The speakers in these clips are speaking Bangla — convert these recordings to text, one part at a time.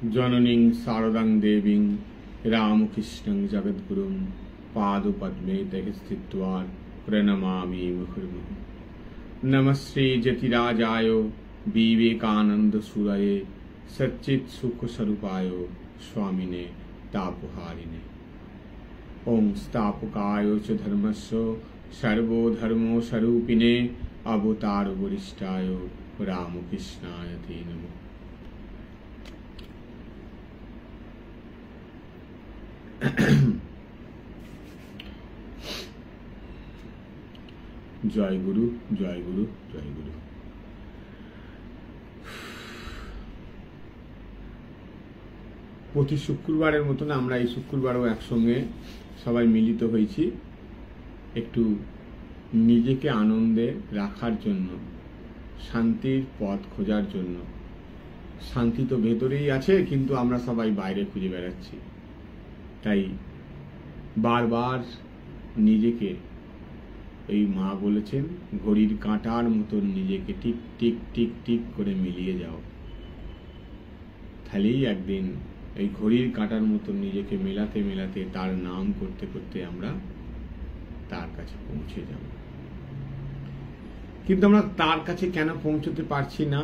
जननीं शारदां देवीं रामकृष्णं जगद्गुरुं पादपद्मे तैः स्थित्वा प्रणमामि मुहुर्मुहुः। नमः श्रीजतिराजाय विवेकानन्दसूरये सच्चित्सुखस्वरूपाय स्वामिने तापहारिणे। ओं स्थापकाय च धर्मस्य सर्वधर्मस्वरूपिणे अवतारवरिष्ठाय रामकृष्णाय ते नमः। जय गुरु जय गुरु जय गुरु। प्रति शुक्रबारेर मतन आमरा এই শুক্রবারও একসঙ্গে সবাই মিলিত হয়েছি একটু নিজেকে আনন্দে রাখার জন্য, শান্তির পথ খোঁজার জন্য। শান্তি তো ভেতরেই আছে, কিন্তু আমরা সবাই বাইরে খুঁজে বেড়াচ্ছি। তাই বারবার নিজেকে, এই মা বলেছেন, ঘড়ির কাঁটার মতন নিজেকে টিক টিক টিক টিক করে মিলিয়ে যাও। তাহলেই একদিন এই ঘড়ির কাঁটার মতন নিজেকে মেলাতে মেলাতে তার নাম করতে করতে আমরা তার কাছে পৌঁছে যাব। কিন্তু আমরা তার কাছে কেন পৌঁছতে পারছি না,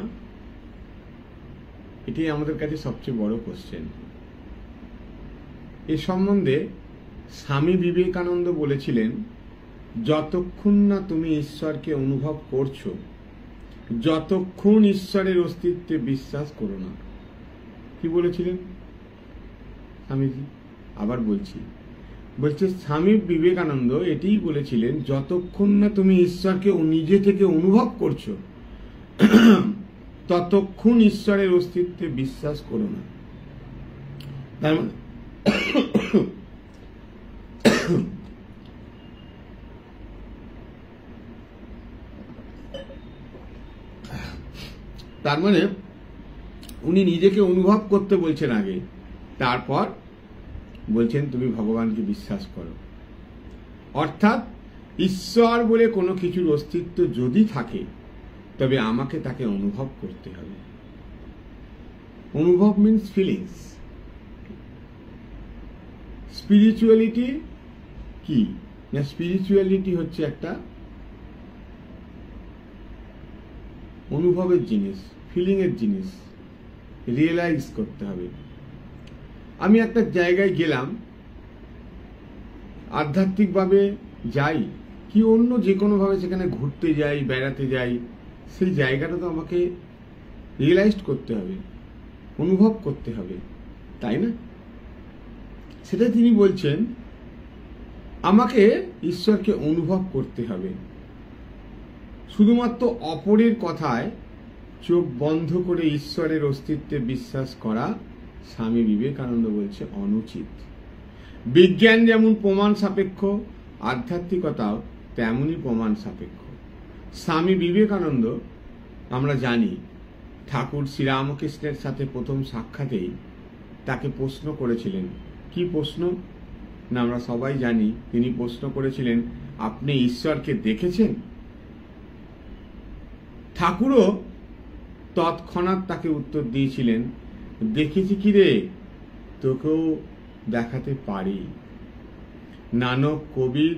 এটাই আমাদের কাছে সবচেয়ে বড় কোশ্চেন। এ সম্বন্ধে স্বামী বিবেকানন্দ বলেছিলেন, যতক্ষণ না তুমি ঈশ্বরকে অনুভব করছো, যতক্ষণ ঈশ্বরের অস্তিত্বে বিশ্বাস করো না। কি বলেছিলেন স্বামীজি? আবার বলছে স্বামী বিবেকানন্দ এটাই বলেছিলেন, যতক্ষণ না তুমি ঈশ্বরকে নিজে থেকে অনুভব করছো ততক্ষণ ঈশ্বরের অস্তিত্বে বিশ্বাস করো না। তার মানে উনি নিজেকে অনুভব করতে বলছেন আগে, তারপর বলছেন তুমি ভগবানকে বিশ্বাস করো। অর্থাৎ ঈশ্বর বলে কোনো কিছুর অস্তিত্ব যদি থাকে, তবে আমাকে তাকে অনুভব করতে হবে। অনুভব মিন্স ফিলিংস। স্পিরিচুয়ালিটি কি না? স্পিরিচুয়ালিটি হচ্ছে একটা অনুভবের জিনিস, ফিলিং এর জিনিস, রিয়েলাইজ করতে হবে। আমি একটা জায়গায় গেলাম, আধ্যাত্মিকভাবে যাই কি অন্য যে কোনোভাবে সেখানে ঘুরতে যাই, বেড়াতে যাই, সেই জায়গাটা তো আমাকে রিয়েলাইজ করতে হবে, অনুভব করতে হবে, তাই না? সেটা তিনি বলছেন, আমাকে ঈশ্বরকে অনুভব করতে হবে। শুধুমাত্র অপরের কথায় চোখ বন্ধ করে ঈশ্বরের অস্তিত্বে বিশ্বাস করা স্বামী বিবেকানন্দ বলছে অনুচিত। বিজ্ঞান যেমন প্রমাণ সাপেক্ষ, আধ্যাত্মিকতাও তেমনই প্রমাণ সাপেক্ষ। স্বামী বিবেকানন্দ, আমরা জানি, ঠাকুর শ্রীরামকৃষ্ণের সাথে প্রথম সাক্ষাতেই তাকে প্রশ্ন করেছিলেন। কি প্রশ্ন না আমরা সবাই জানি। তিনি প্রশ্ন করেছিলেন, আপনি ঈশ্বরকে দেখেছেন? ঠাকুরও তৎক্ষণাৎ তাকে উত্তর দিয়েছিলেন, দেখেছি কি রে, তোকেও দেখাতে পারি। নানক, কবির,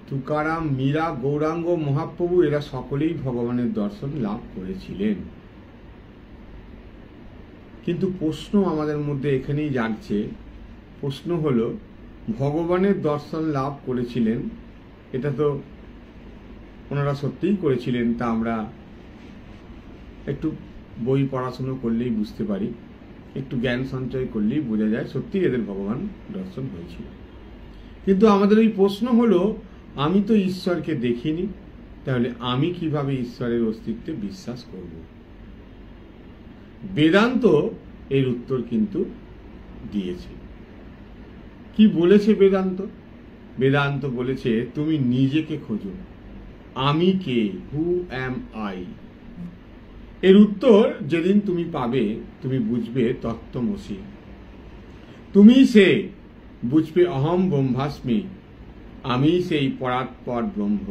তুকারাম, মীরা, গৌরাঙ্গ, মহাপ্রভু এরা সকলেই ভগবানের দর্শন লাভ করেছিলেন। কিন্তু প্রশ্ন আমাদের মধ্যে এখানেই জাগছে। প্রশ্ন হলো, ভগবানের দর্শন লাভ করেছিলেন, এটা তো ওনারা সত্যিই করেছিলেন, তা আমরা একটু বই পড়াশুনো করলেই বুঝতে পারি, একটু জ্ঞান সঞ্চয় করলেই বোঝা যায় সত্যি এদের ভগবান দর্শন হয়েছিল। কিন্তু আমাদের এই প্রশ্ন হলো, আমি তো ঈশ্বরকে দেখিনি, তাহলে আমি কিভাবে ঈশ্বরের অস্তিত্বে বিশ্বাস করব? বেদান্ত এর উত্তর কিন্তু দিয়েছে। কি বলেছে বেদান্ত? বেদান্ত বলেছে, তুমি নিজেকে খোঁজো, আমি কে, হু অ্যাম আই। এর উত্তর যেদিন তুমি পাবে, তুমি বুঝবে তত্ত্বমসি। তুমি সে, বুঝবে অহম ব্রহ্মাস্মি, আমি সেই পরাৎপর ব্রহ্ম।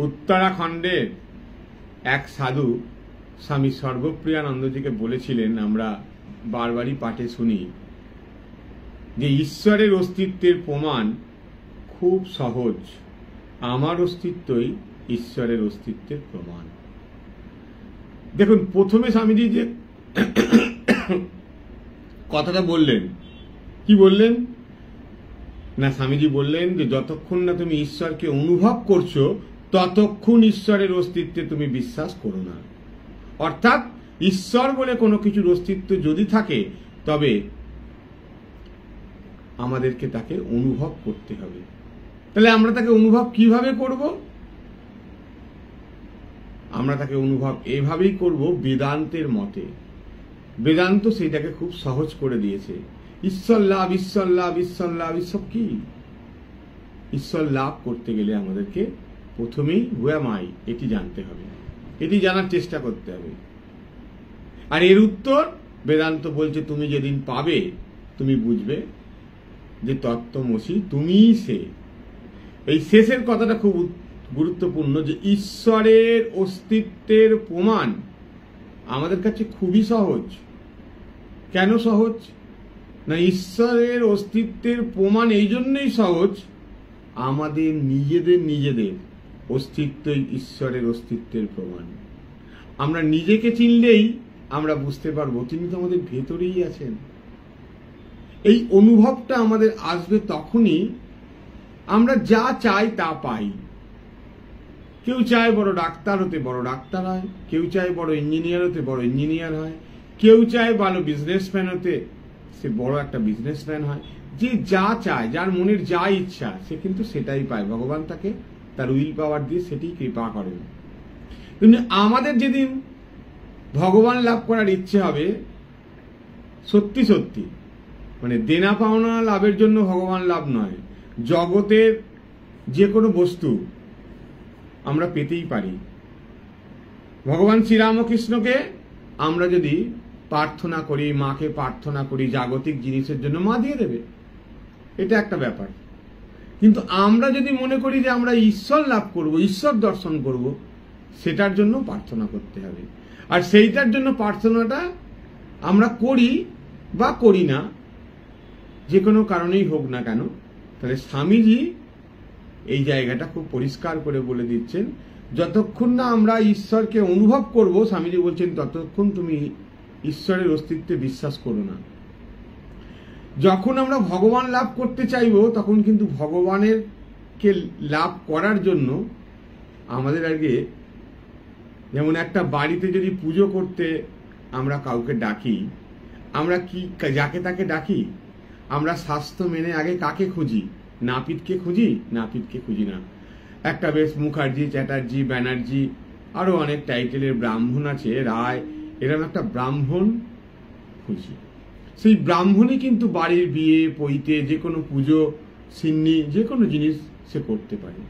উত্তরাখণ্ডের এক সাধু স্বামী সর্বপ্রিয়ানন্দজিকে বলেছিলেন, আমরা বারবারই পাঠে শুনি যে ঈশ্বরের অস্তিত্বের প্রমাণ খুব সহজ, আমার অস্তিত্বই ঈশ্বরের অস্তিত্বের প্রমাণ। দেখুন, প্রথমে স্বামীজি যে কথাটা বললেন, কি বললেন না, স্বামীজি বললেন যে যতক্ষণ না তুমি ঈশ্বরকে অনুভব করছো ততক্ষণ ঈশ্বরের অস্তিত্বে তুমি বিশ্বাস করো না। অর্থাৎ ঈশ্বর বলে কোনো কিছুর অস্তিত্ব যদি থাকে তবে আমাদেরকে তাকে অনুভব করতে হবে। তাহলে আমরা তাকে অনুভব কিভাবে করব? আমরা তাকে অনুভব এভাবেই করব বেদান্তের মতে। বেদান্ত সেইটাকে খুব সহজ করে দিয়েছে। ঈশ্বর লাভ, ঈশ্বর লাভ, ঈশ্বর লাভ, ঈশ্বর কি? ঈশ্বর লাভ করতে গেলে আমাদেরকে প্রথমেই হু অ্যাম আই এটি জানতে হবে, এটি জানার চেষ্টা করতে হবে। আর এর উত্তর বেদান্ত বলছে তুমি যেদিন পাবে তুমি বুঝবে যে তত্ত্বমসি তুমিই সে। এই শেষের কথাটা খুব গুরুত্বপূর্ণ, যে ঈশ্বরের অস্তিত্বের প্রমাণ আমাদের কাছে খুবই সহজ। কেন সহজ? না, ঈশ্বরের অস্তিত্বের প্রমাণ এই জন্যই সহজ, আমাদের নিজেদের অস্তিত্বই ঈশ্বরের অস্তিত্বের প্রমাণ। আমরা নিজেকে চিনলেই আমরা বুঝতে পারবো তিনি তো আমাদের ভেতরেই আছেন। এই অনুভবটা আমাদের আসবে তখনই আমরা যা চাই তা পাই। কেউ চায় বড় ডাক্তার হতে, বড় ডাক্তার হয়। কেউ চায় বড় ইঞ্জিনিয়ার হতে, বড় ইঞ্জিনিয়ার হয়। কেউ চায় ভালো বিজনেসম্যান হতে, সে বড় একটা বিজনেসম্যান হয়। যে যা চায়, যার মনের যা ইচ্ছা, সে কিন্তু সেটাই পায়। ভগবান তাকে তার উইল পাওয়ার দিয়ে সেটি কৃপা করেন। কিন্তু আমাদের যেদিন ভগবান লাভ করার ইচ্ছে হবে, সত্যি সত্যি মানে দেনা পাওনা লাভের জন্য ভগবান লাভ নয়, জগতের যে কোনো বস্তু আমরা পেতেই পারি। ভগবান শ্রীরামকৃষ্ণকে আমরা যদি প্রার্থনা করি, মাকে প্রার্থনা করি জাগতিক জিনিসের জন্য, মা দিয়ে দেবে, এটা একটা ব্যাপার। কিন্তু আমরা যদি মনে করি যে আমরা ঈশ্বর লাভ করব, ঈশ্বর দর্শন করব, সেটার জন্য প্রার্থনা করতে হবে। আর সেইটার জন্য প্রার্থনাটা আমরা করি বা করি না, যে কোনো কারণেই হোক না কেন, তাহলে স্বামীজি এই জায়গাটা খুব পরিষ্কার করে বলে দিচ্ছেন, যতক্ষণ না আমরা ঈশ্বরকে অনুভব করব, স্বামীজি বলছেন ততক্ষণ তুমি ঈশ্বরের অস্তিত্বে বিশ্বাস করো না। যখন আমরা ভগবান লাভ করতে চাইব, তখন কিন্তু ভগবানের কে লাভ করার জন্য আমাদের আগে, যেমন একটা বাড়িতে যদি পুজো করতে আমরা কাউকে ডাকি, আমরা কি যাকে তাকে ডাকি? আমরা শাস্ত্র মেনে আগে কাকে খুঁজি? নাপিতকে খুঁজি? নাপিতকে খুঁজি না। একটা বেশ মুখার্জি, চ্যাটার্জি, ব্যানার্জি, আরো অনেক টাইটেলের ব্রাহ্মণ আছে, রায়, এরকম একটা ব্রাহ্মণ খুঁজি। সেই ব্রাহ্মণই কিন্তু বাড়ির বিয়ে, পৈতে, যে কোনো পুজো, সিন্নি, যে কোনো জিনিস সে করতে পারে।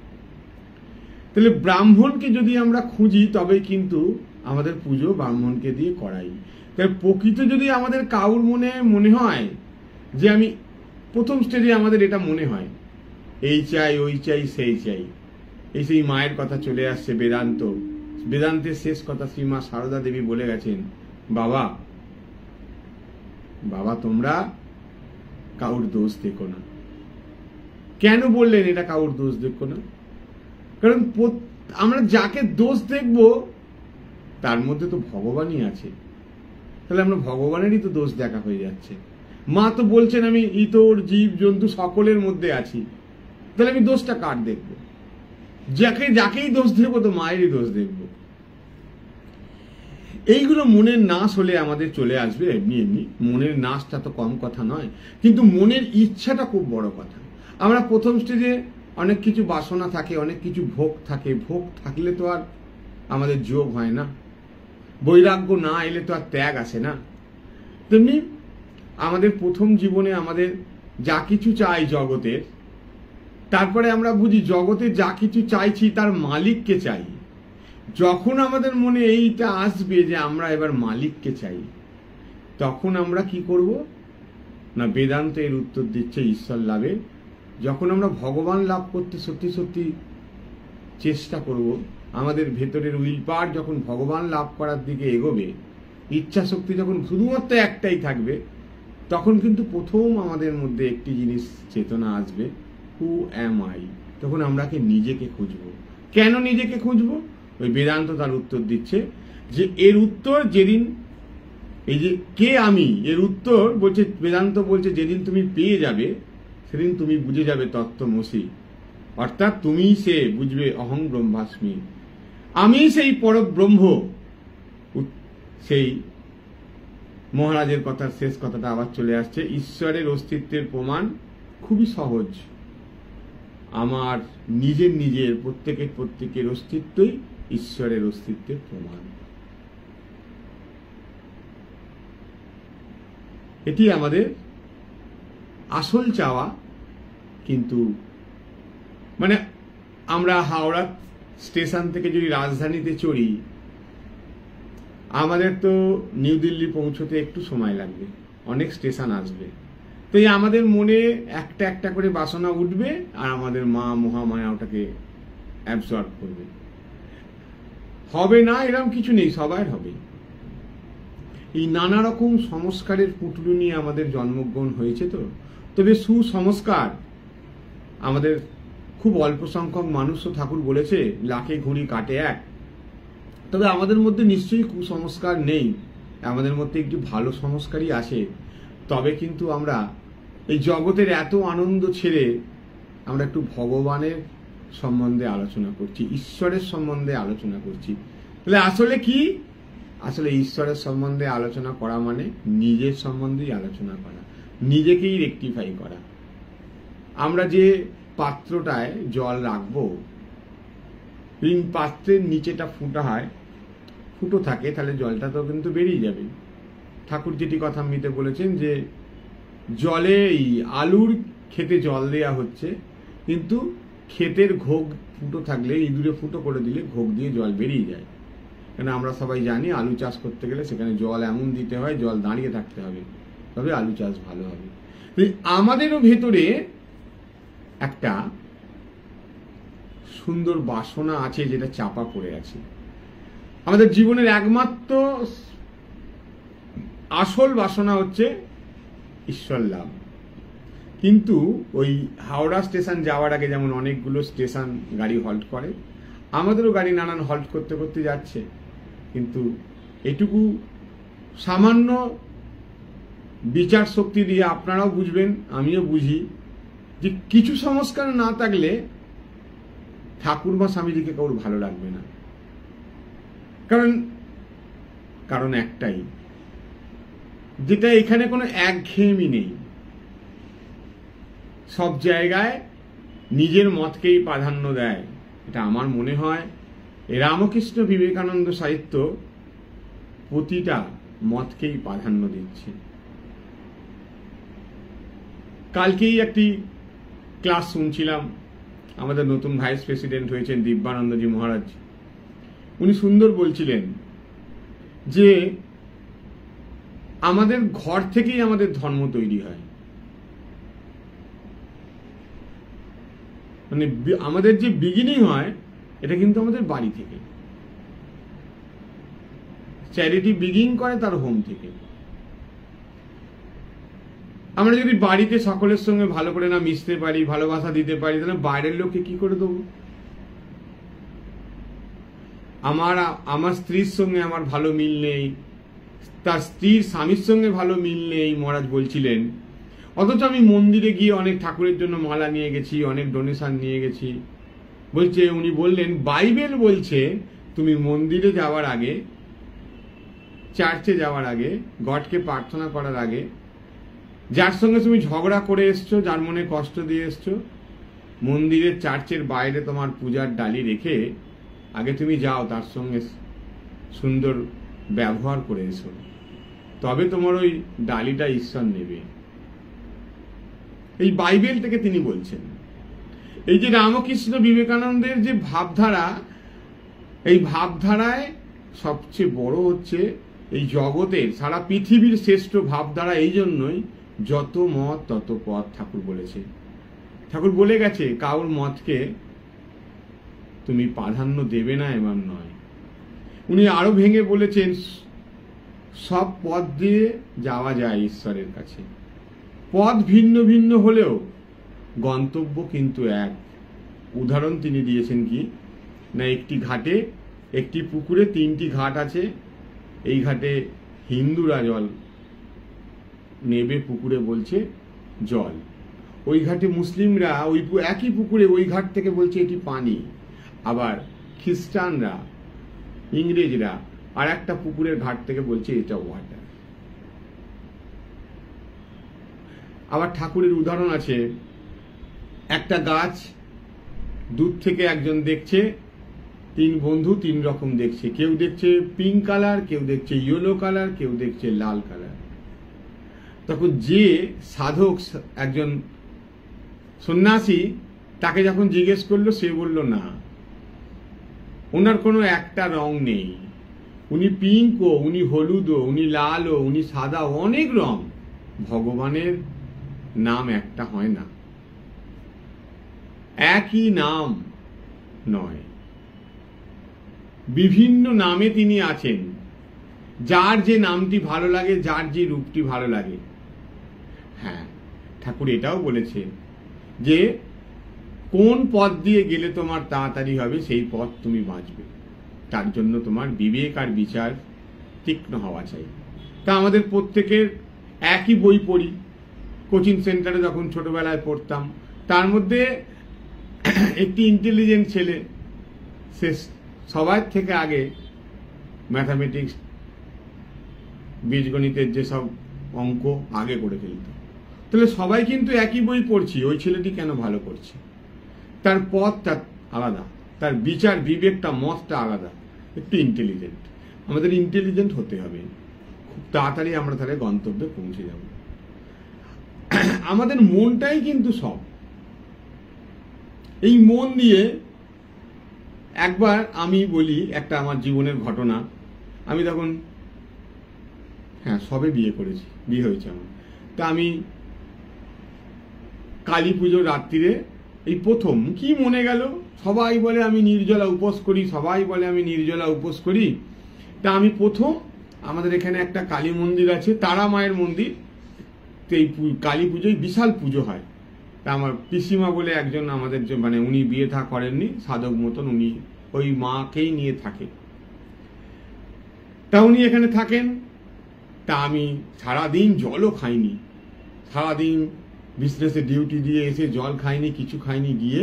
তাহলে ব্রাহ্মণকে যদি আমরা খুঁজি তবেই কিন্তু আমাদের পুজো ব্রাহ্মণকে দিয়ে করাই। তাই প্রকৃত যদি আমাদের কাউর মনে হয় যে আমি প্রথম স্টেজে আমাদের এটা মনে হয়, এই চাই, ওই চাই, সেই চাই, এই সেই মায়ের কথা চলে আসছে বেদান্ত। বেদান্তের শেষ কথা শ্রীমা সারদা দেবী বলে গেছেন, বাবা বাবা তোমরা কাউর দোষ দেখো না। কেন বললেন এটা কাউর দোষ দেখো না? কারণ আমরা যাকে দোষ দেখব তার মধ্যে তো ভগবানই আছে। তাহলে আমরা ভগবানেরই তো দোষ দেখা হয়ে যাচ্ছে। মা তো বলছেন আমি ইতর জীব জন্তু সকলের মধ্যে আছি, তাহলে আমি দোষটা কার দেখব? যাকেই দোষ দেখবো তো মায়েরই দোষ দেখব। এইগুলো মনের নাশ হলে আমাদের চলে আসবে এমনি এমনি। মনের নাশটা তো কম কথা নয়, কিন্তু মনের ইচ্ছাটা খুব বড় কথা। আমরা প্রথম স্টেজে অনেক কিছু বাসনা থাকে, অনেক কিছু ভোগ থাকে। ভোগ থাকলে তো আর আমাদের যোগ হয় না, বৈরাগ্য না এলে তো আর ত্যাগ আসে না। তেমনি আমাদের প্রথম জীবনে আমাদের যা কিছু চাই জগতের, তারপরে আমরা বুঝি জগতে যা কিছু চাইছি তার মালিককে চাই। যখন আমাদের মনে এইটা আসবে যে আমরা এবার মালিককে চাই, তখন আমরা কি করব না, বেদান্ত এর উত্তর দিচ্ছে ঈশ্বর লাভে। যখন আমরা ভগবান লাভ করতে সত্যি সত্যি চেষ্টা করব, আমাদের ভেতরের উইল পাওয়ার যখন ভগবান লাভ করার দিকে এগোবে, ইচ্ছা শক্তি যখন শুধুমাত্র একটাই থাকবে, তখন কিন্তু প্রথম আমাদের মধ্যে একটি জিনিস চেতনা আসবে, হু অ্যাম আই। তখন আমরা নিজেকে খুঁজবো। কেন নিজেকে খুঁজবো? ওই বেদান্ত তার উত্তর দিচ্ছে যে এর উত্তর যেদিন, এই যে কে আমি, এর উত্তর বলছে বেদান্ত বলছে যেদিন তুমি পেয়ে যাবে সেদিন তুমি বুঝে যাবে তত্ত্বমসি, অর্থাৎ তুমি সে বুঝবে অহং ব্রহ্মাস্মি, আমি সেই পরব্রহ্ম। সেই মহারাজের কথার শেষ কথাটা আবার চলে আসছে, ঈশ্বরের অস্তিত্বের প্রমাণ খুবই সহজ। আমার নিজের প্রত্যেকের অস্তিত্বই ঈশ্বরের অস্তিত্বের প্রমাণ। এটি আমাদের আসল চাওয়া। কিন্তু মানে আমরা হাওড়া স্টেশন থেকে যদি রাজধানীতে চড়ি, আমাদের তো নিউ দিল্লি পৌঁছতে একটু সময় লাগবে, অনেক স্টেশন আসবে। তো এই আমাদের মনে একটা একটা করে বাসনা উঠবে, আর আমাদের মা মহামায়া ওটাকে অ্যাবসর্ব করবে। হবে না এরকম কিছু নেই, সবার হবে। এই নানা রকম সংস্কারের পুটলু নিয়ে আমাদের জন্মগ্রহণ হয়েছে। তো তবে সুসংস্কার আমাদের খুব অল্প সংখ্যক মানুষও, ঠাকুর বলেছে লাখে ঘুড়ি কাটে এক। তবে আমাদের মধ্যে নিশ্চয়ই কুসংস্কার নেই, আমাদের মধ্যে একটু ভালো সংস্কারই আসে। তবে কিন্তু আমরা এই জগতের এত আনন্দ ছেড়ে আমরা একটু ভগবানের সম্বন্ধে আলোচনা করছি, ঈশ্বরের সম্বন্ধে আলোচনা করছি। তাহলে আসলে কি? আসলে ঈশ্বরের সম্বন্ধে আলোচনা করা মানে নিজের সম্বন্ধেই আলোচনা করা, নিজেকেই রেকটিফাই করা। আমরা যে পাত্রটায় জল রাখবো, পাত্রের নিচেটা ফুটো থাকে, তাহলে জলটা তো কিন্তু বেরিয়ে যাবে। ঠাকুর যেটি কথা মিতে বলেছেন যে জলে আলুর খেতে জল দেয়া হচ্ছে, কিন্তু ক্ষেতের ঘোগ ফুটো থাকলে ইঁদুরে ফুটো করে দিলে ঘোগ দিয়ে জল বেরিয়ে যায়। কেন আমরা সবাই জানি আলু চাষ করতে গেলে সেখানে জল এমন দিতে হয়, জল দাঁড়িয়ে থাকতে হবে, তবে আলু চাষ ভালো হবে। আমাদেরও ভেতরে একটা সুন্দর বাসনা আছে যেটা চাপা পড়ে আছে। আমাদের জীবনের একমাত্র আসল বাসনা হচ্ছে ঈশ্বর লাভ। কিন্তু ওই হাওড়া স্টেশন যাওয়ার আগে যেমন অনেকগুলো স্টেশন গাড়ি হল্ট করে, আমাদেরও গাড়ি নানান হল্ট করতে করতে যাচ্ছে। কিন্তু এটুকু সামান্য বিচার শক্তি দিয়ে আপনারাও বুঝবেন, আমিও বুঝি, যে কিছু সংস্কার না থাকলে ঠাকুর বা স্বামীজিকে কারোর ভালো লাগবে না। কারণ একটাই, যেটা এখানে কোনো একঘেয়েমি নেই। সব জায়গায় নিজের মতকেই প্রাধান্য দেয়। এটা আমার মনে হয় রামকৃষ্ণ বিবেকানন্দ সাহিত্য প্রতিটা মতকেই প্রাধান্য দিচ্ছে। কালকেই একটি ক্লাস শুনছিলাম, আমাদের নতুন ভাইস প্রেসিডেন্ট হয়েছেন দিব্যানন্দজি মহারাজ। উনি সুন্দর বলছিলেন যে আমাদের ঘর থেকেই আমাদের ধর্ম তৈরি হয়। মানে আমাদের যে বিগিনিং হয় এটা কিন্তু আমাদের বাড়ি থেকে। চ্যারিটি বিগিন করে তার হোম থেকে। আমরা যদি বাড়িতে সকলের সঙ্গে ভালো করে না মিশতে পারি, ভালোবাসা দিতে পারি, তাহলে বাইরের লোককে কি করে দেবো? আমার স্ত্রীর সঙ্গে আমার ভালো মিল নেই, তার স্ত্রীর স্বামীর সঙ্গে ভালো মিল নেই, মহারাজ বলছিলেন। অথচ আমি মন্দিরে গিয়ে অনেক ঠাকুরের জন্য মালা নিয়ে গেছি, অনেক ডোনেশন নিয়ে গেছি। বলছে, উনি বললেন বাইবেল বলছে তুমি মন্দিরে যাওয়ার আগে, চার্চে যাওয়ার আগে, গডকে প্রার্থনা করার আগে, যার সঙ্গে তুমি ঝগড়া করে এসছো, যার মনে কষ্ট দিয়ে এসছো, মন্দিরের চার্চের বাইরে তোমার পূজার ডালি রেখে আগে তুমি যাও, তার সঙ্গে সুন্দর ব্যবহার করে এসো, তবে তোমার ওই ডালিটা ঈশ্বর নেবে। এই বাইবেল থেকে তিনি বলছেন। এই যে রামকৃষ্ণ বিবেকানন্দের যে ভাবধারা, এই ভাবধারায় সবচেয়ে বড় হচ্ছে এই জগতের, সারা পৃথিবীর শ্রেষ্ঠ ভাবধারা এই জন্যই যত মত তত পথ। ঠাকুর বলেছে, ঠাকুর বলে গেছে কাউর মতকে তুমি প্রাধান্য দেবে না, এমন নয়। উনি আরো ভেঙে বলেছেন সব পথ দিয়ে যাওয়া যায় ঈশ্বরের কাছে। পথ ভিন্ন ভিন্ন হলেও গন্তব্য কিন্তু এক। উদাহরণ তিনি দিয়েছেন কি না, একটি ঘাটে, একটি পুকুরে 3টি ঘাট আছে। এই ঘাটে হিন্দুরা জল নেবে, পুকুরে বলছে জল। ওই ঘাটে মুসলিমরা ওই একই পুকুরে ওই ঘাট থেকে বলছে এটি পানি। আবার খ্রিস্টানরা, ইংরেজরা আর একটা পুকুরের ঘাট থেকে বলছে এটা ওয়াটার। আবার ঠাকুরের উদাহরণ আছে, একটা গাছ দূর থেকে একজন দেখছে, 3 বন্ধু 3 রকম দেখছে। কেউ দেখছে পিঙ্ক কালার, কেউ দেখছে ইয়েলো কালার, কেউ দেখছে লাল কালার। তখন যে সাধক, একজন সন্ন্যাসী, তাকে যখন জিজ্ঞেস করলো, সে বলল না, ওনার কোনো একটা রং নেই, উনি পিঙ্কও, উনি হলুদও, উনি লালও, উনি সাদা, অনেক রং। ভগবানের নাম একটা হয় না, একই নাম নয়, বিভিন্ন নামে তিনি আছেন। যার যে নামটি ভালো লাগে, যার যে রূপটি ভালো লাগে। হ্যাঁ, ঠাকুর এটাও বলেছে যে কোন পথ দিয়ে গেলে তোমার তাড়াতাড়ি হবে, সেই পথ তুমি বাঁচবে। তার জন্য তোমার বিবেক আর বিচার তীক্ষ্ণ হওয়া চাই। তা আমাদের প্রত্যেকের একই বই পড়ি, কোচিং সেন্টারে যখন ছোটবেলায় পড়তাম, তার মধ্যে একটি ইন্টেলিজেন্ট ছেলে, সে সবার থেকে আগে ম্যাথামেটিক্স, বীজগণিতের যেসব অঙ্ক আগে করে ফেলত। তাহলে সবাই কিন্তু একই বই পড়ছি, ওই ছেলেটি কেন ভালো করছে? তার পথটা আলাদা, তার বিচার বিবেকটা, মতটা আলাদা, একটু ইন্টেলিজেন্ট। আমাদের ইন্টেলিজেন্ট হতে হবে, খুব তাড়াতাড়ি আমরা তাহলে গন্তব্যে পৌঁছে যাব। আমাদের মনটাই কিন্তু সব। এই মন দিয়ে একবার আমি বলি একটা আমার জীবনের ঘটনা। আমি তখন সবে বিয়ে করেছি, বিয়ে হয়েছে আমার। তা আমি কালী পুজোর রাত্রিরে এই প্রথম কি মনে গেল, সবাই বলে আমি নির্জলা উপোস করি, সবাই বলে আমি নির্জলা উপোস করি। তা আমি প্রথম, আমাদের এখানে একটা কালী মন্দির আছে, তারা মায়ের মন্দির, তো এই কালী পুজোয় বিশাল পুজো হয়। তা আমার পিসিমা বলে একজন আমাদের, যে মানে উনি বিয়ে থা করেননি, সাধক মতন, উনি ওই মাকেই নিয়ে থাকে। তা উনি এখানে থাকেন। তা আমি সারাদিন জলও খাইনি, সারাদিন বিজনেসে ডিউটি দিয়ে এসে জল খাইনি, কিছু খাইনি, গিয়ে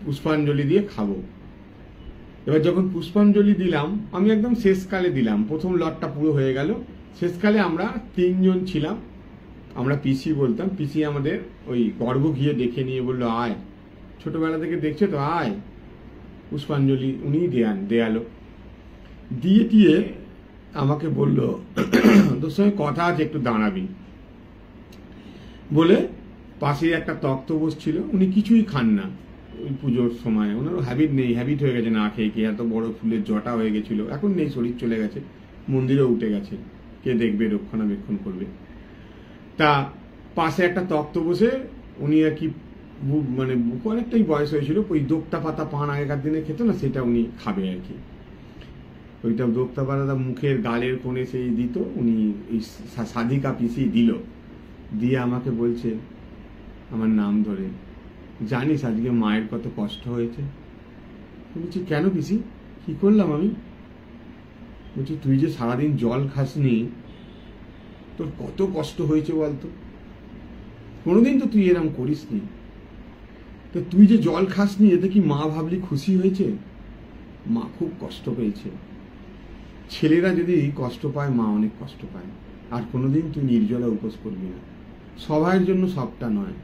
পুষ্পাঞ্জলি দিয়ে খাবো। এবার যখন পুষ্পাঞ্জলি দিলাম, আমি একদম শেষকালে দিলাম, প্রথম লটটা পুরো হয়ে গেল। শেষকালে আমরা 3 জন ছিলাম, আমরা পিসি বলতাম। পিসি আমাদের ওই গর্ভ ঘিয়ে দেখে নিয়ে বললো, আয়, ছোটবেলা থেকে দেখছে তো, আয় পুষ্পাঞ্জলি। উনি দেয়ালো, দিয়ে আমাকে বলল, তোর সঙ্গে কথা আছে, একটু দাঁড়াবি বলে পাশে একটা তক্ত বসছিল। উনি কিছুই খান না ওই পুজোর সময়, ওনারও হ্যাবিট নেই, হ্যাবিট হয়ে গেছে না খেয়ে খেয়ে, এত বড় ফুলের জটা হয়ে গেছিল, এখন নেই, শরীর চলে গেছে, মন্দিরে উঠে গেছে, কে দেখবে, রক্ষণাবেক্ষণ করবে। তা পাশে একটা তক্ত বসে, উনি আর কি মানে অনেকটাই বয়স হয়েছিল, ওই দোক্তা পাতা পান আগেকার দিনে খেত না, সেটা উনি খাবে আর কি। ওইটা দোক্তা পাতা মুখের গালের কোণে সেই দিত, উনি এই সাধিকা পিসি দিল, দিয়ে আমাকে বলছে আমার নাম ধরে, জানিস আজকে মায়ের কত কষ্ট হয়েছে? বলছি কেন পিসি, কি করলাম আমি? বলছি তুই যে সারাদিন জল খাসনি, তোর কত কষ্ট হয়েছে বলতো, কোনোদিন তো তুই এরম করিসনি, তো তুই যে জল খাসনি, এতে কি মা ভাবলি খুশি হয়েছে? মা খুব কষ্ট পেয়েছে। ছেলেরা যদি কষ্ট পায়, মা অনেক কষ্ট পায়। আর কোনোদিন তুই নির্জলা উপোস করবি না। সবার জন্য সবটা নয়,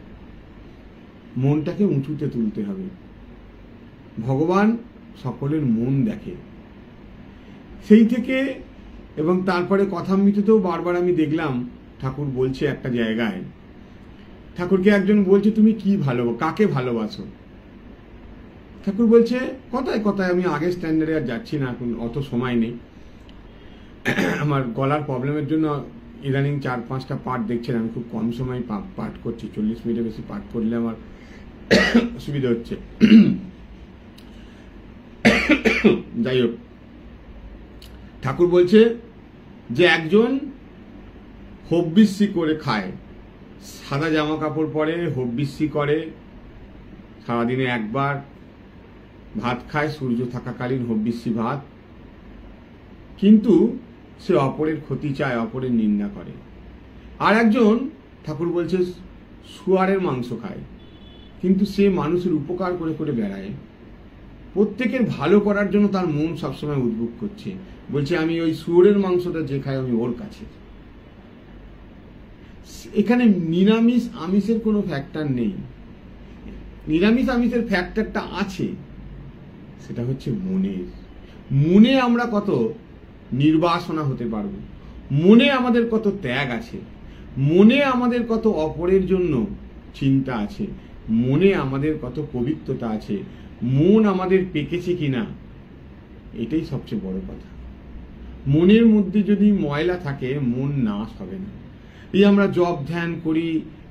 মনটাকে উঁচুতে তুলতে হবে। ভগবান সকলের মন দেখে। সেই থেকে, এবং তারপরে কথামৃততেও বারবার আমি দেখলাম ঠাকুর বলছে একটা জায়গায়, ঠাকুরকে একজন বলছে তুমি কি কাকে ভালোবাসো? ঠাকুর বলছে কথায় কথায়, আমি আগের স্ট্যান্ডার্ডে আর যাচ্ছি না, এখন অত সময় নেই, আমার গলার প্রবলেমের জন্য ইদানিং 4-5টা পাঠ দেখছিলাম, আমি খুব কম সময় পাঠ করছি, 40 মিনিটের বেশি পাঠ করলে আমার অসুবিধা হচ্ছে। যাই হোক, ঠাকুর বলছে যে একজন হব্বিষ্যি করে খায়, সাদা জামা কাপড় পরে হব্বিষ্যি করে, সারাদিনে একবার ভাত খায়, সূর্য থাকাকালীন হব্বিষ্যি ভাত, কিন্তু সে অপরের ক্ষতি চায়, অপরের নিন্দা করে। আর একজন ঠাকুর বলছে শুয়ারের মাংস খায়, কিন্তু সে মানুষের উপকার করে করে বেড়ায়, প্রত্যেকের ভালো করার জন্য তার মন সবসময় উদ্বুদ্ধ করছে, বলছে আমি ওই শুয়োরের মাংসটা যে খাই আমি ওর কাছে। এখানে নিরামিষ আমিষের কোনো ফ্যাক্টর নেই, নিরামিষ আমিষের ফ্যাক্টরটা আছে, সেটা হচ্ছে মনের। মনে আমরা কত নির্বাসনা হতে পারবো, মনে আমাদের কত ত্যাগ আছে, মনে আমাদের কত অপরের জন্য চিন্তা আছে, মনে আমাদের কত পবিত্রতা আছে, মন আমাদের পেকেছে কিনা, এটাই সবচেয়ে বড় কথা। মনের মধ্যে যদি ময়লা থাকে মন নাশ হবে না। এই আমরা জপ ধ্যান করি,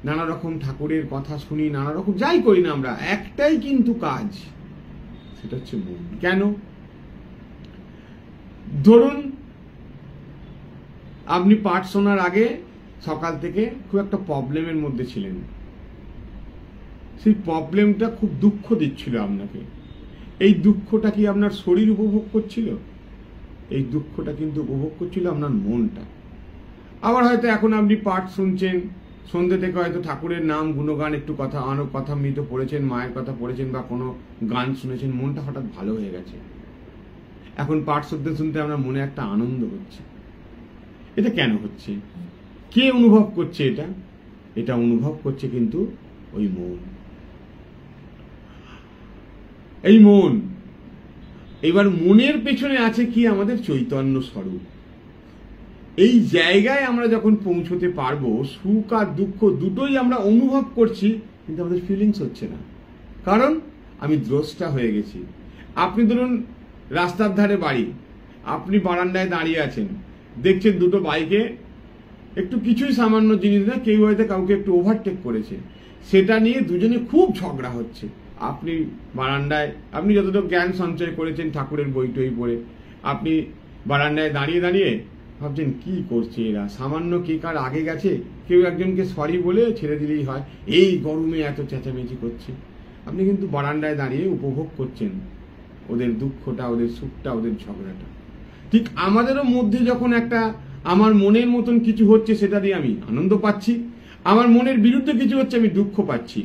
নানা রকম ঠাকুরের কথা শুনি, নানা রকম যাই করি না আমরা, একটাই কিন্তু কাজ, সেটা হচ্ছে মন। কেন? ধরুন আপনি পাঠ শোনার আগে সকাল থেকে খুব একটা প্রবলেমের মধ্যে ছিলেন, সেই প্রবলেমটা খুব দুঃখ দিচ্ছিল আপনাকে, এই দুঃখটা কি আপনার শরীর উপভোগ করছিল? এই দুঃখটা কিন্তু উপভোগ করছিল আপনার মনটা। আবার হয়তো এখন আপনি পাঠ শুনছেন, সন্ধ্যে থেকে হয়তো ঠাকুরের নাম গুণগান একটু কথা কথামৃত পড়েছেন, মায়ের কথা পড়েছেন বা কোনো গান শুনেছেন, মনটা হঠাৎ ভালো হয়ে গেছে। এখন পাঠ শুনতে শুনতে আপনার মনে একটা আনন্দ হচ্ছে। এটা কেন হচ্ছে? কে অনুভব করছে এটা? এটা অনুভব করছে কিন্তু ওই মন। এই মন, এবার মনের পেছনে আছে কি? আমাদের চৈতন্য স্বরূপ। এই জায়গায় আমরা যখন পৌঁছতে পারবো, সুখ আর দুঃখ দুটোই আমরা অনুভব করছি, কিন্তু আমাদের ফিলিংস হচ্ছে না, কারণ আমি দ্রষ্টা হয়ে গেছি। আপনি ধরুন রাস্তার ধারে বাড়ি, আপনি বারান্দায় দাঁড়িয়ে আছেন, দেখছেন দুটো বাইকে একটু কিছুই সামান্য জিনিস না, কেউ হয়তো কাউকে একটু ওভারটেক করেছে, সেটা নিয়ে দুজনে খুব ঝগড়া হচ্ছে। আপনি বারান্দায়, আপনি যতটুকু জ্ঞান সঞ্চয় করেছেন ঠাকুরের বই টই পড়ে, আপনি বারান্দায় দাঁড়িয়ে দাঁড়িয়ে ভাবছেন কি করছে এরা, সামান্য কে কার আগে গেছে, কেউ একজনকে সরি বলে ছেড়ে দিলেই হয়, এই গরমে এত চেঁচামেচি করছে। আপনি কিন্তু বারান্দায় দাঁড়িয়ে উপভোগ করছেন ওদের দুঃখটা, ওদের সুখটা, ওদের ঝগড়াটা। ঠিক আমাদেরও মধ্যে যখন একটা আমার মনের মতন কিছু হচ্ছে, সেটা দিয়ে আমি আনন্দ পাচ্ছি, আমার মনের বিরুদ্ধে কিছু হচ্ছে আমি দুঃখ পাচ্ছি।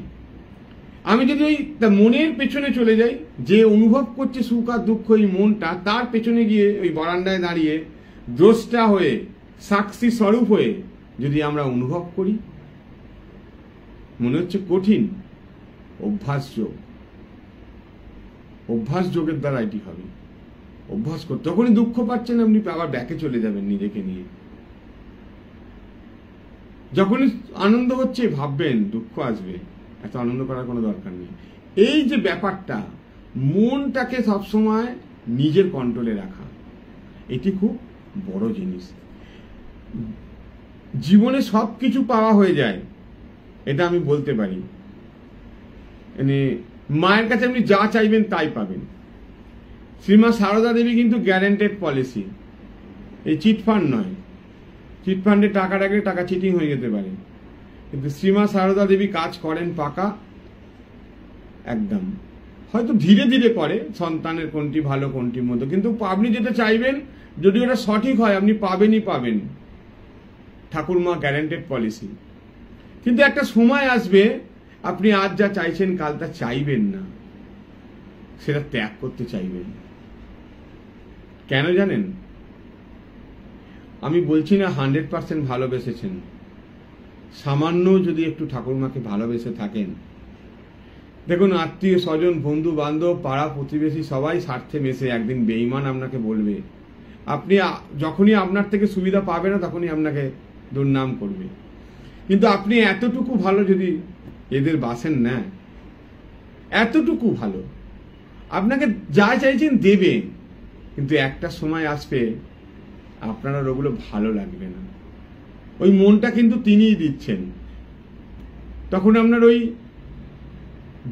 আমি যদি ওই মনের পেছনে চলে যাই, যে অনুভব করছে সুখ আর দুঃখ এই মনটা, তার পেছনে গিয়ে ওই বারান্দায় দাঁড়িয়ে দ্রষ্টা হয়ে, সাক্ষী স্বরূপ হয়ে যদি আমরা অনুভব করি, মনে হচ্ছে কঠিন। অভ্যাস যোগ, অভ্যাস যোগের দ্বারা এটি হবে। অভ্যাস করতে, তখনই দুঃখ পাচ্ছেন আপনি আবার ব্যাকে চলে যাবেন নিজেকে নিয়ে। যখনই আনন্দ হচ্ছে ভাববেন দুঃখ আসবে, এত আনন্দ করার কোনো দরকার নেই। এই যে ব্যাপারটা, মনটাকে সবসময় নিজের কন্ট্রোলে রাখা, এটি খুব বড় জিনিস। জীবনে সবকিছু পাওয়া হয়ে যায়, এটা আমি বলতে পারি। মানে মায়ের কাছে আপনি যা চাইবেন তাই পাবেন। শ্রীমা সারদা দেবী কিন্তু গ্যারান্টেড পলিসি, এই চিটফান্ড নয়। চিটফান্ডে টাকা রাখলে টাকা চিটিং হয়ে যেতে পারে, কিন্তু শ্রীমা সারদা দেবী কাজ করেন পাকা একদম। হয়তো ধীরে ধীরে করে, সন্তানের কোনটি ভালো কোনটির মতো, কিন্তু আপনি যেটা চাইবেন যদি ওটা সঠিক হয় আপনি পাবেনই পাবেন। ঠাকুরমা গ্যারান্টেড পলিসি। কিন্তু একটা সময় আসবে আপনি আজ যা চাইছেন কাল তা চাইবেন না, সেটা ত্যাগ করতে চাইবেন। কেন জানেন? আমি বলছি না 100% ভালোবেসেছেন, সামান্য যদি একটু ঠাকুরমাকে ভালোবেসে থাকেন, দেখুন আত্মীয় স্বজন বন্ধু বান্ধব পাড়া প্রতিবেশী সবাই স্বার্থে মেশে একদিন বেঈমান আপনাকে বলবে, আপনি যখনই আপনার থেকে সুবিধা পাবে না তখনই আপনাকে দুর্নাম করবে। কিন্তু আপনি এতটুকু ভালো যদি এদের বাসেন না, এতটুকু ভালো, আপনাকে যা চাইছেন দেবে, কিন্তু একটা সময় আসবে আপনার আর ওগুলো ভালো লাগবে না। ওই মনটা কিন্তু তিনিই দিচ্ছেন। তখন আপনার ওই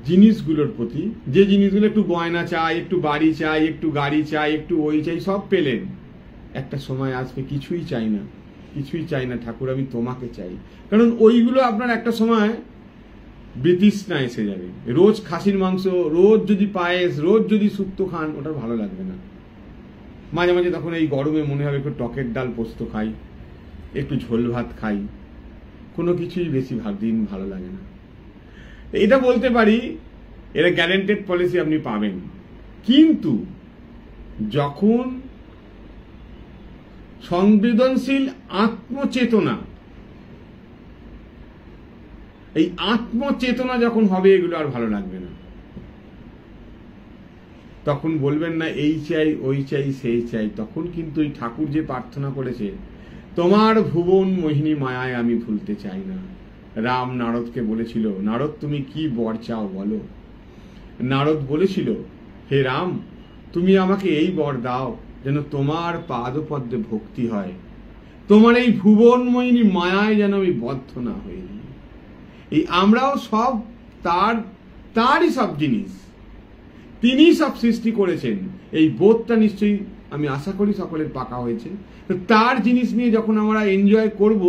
জিনিসগুলোর প্রতি, যে জিনিসগুলো একটু গয়না চাই, একটু বাড়ি চাই, একটু গাড়ি চাই, একটু ওই চাই, সব পেলেন, একটা সময় আসবে কিছুই চাই না, কিছুই চাই না ঠাকুর, আমি তোমাকে চাই। কারণ ওইগুলো আপনার একটা সময় বিতৃষ্ণা এসে যাবে। রোজ খাসির মাংস, রোজ যদি পায়েস, রোজ যদি শুক্তো খান, ওটা ভালো লাগবে না। মাঝে মাঝে তখন এই গরমে মনে হবে একটু টকের ডাল পোস্ত খাই, একটু ঝোল ভাত খাই, কোনো কিছুই বেশি দিন ভালো লাগে না। এটা বলতে পারি, এটা গ্যারান্টেড পলিসি আপনি পাবেন। কিন্তু যখন সংবেদনশীল আত্মচেতনা, এই আত্মচেতনা যখন হবে, এগুলো আর ভালো লাগবে না। তখন বলবেন না এই চাই, ওই চাই, সেই চাই। তখন কিন্তু এই ঠাকুর যে প্রার্থনা করেছে, তোমার ভুবন মোহিনী মায়ায় আমি ভুলতে চাই না। রাম নারদকে বলেছিল, নারদ তুমি কি বর চাও বলো। নারদ বলেছিল, হে রাম, তুমি আমাকে এই বর দাও যেন তোমার পাদপদ্মে ভক্তি হয়, তোমার এই ভুবন মোহিনী মায়ায় যেন আমি বদ্ধ না হয়ে যাই। এই আমরাও সব তারই সব জিনিস, তিনি সব সৃষ্টি করেছেন। এই বোধটা নিশ্চয়ই আমি আশা করি সকলের পাকা হয়েছে। তো তার জিনিস নিয়ে যখন আমরা এনজয় করব,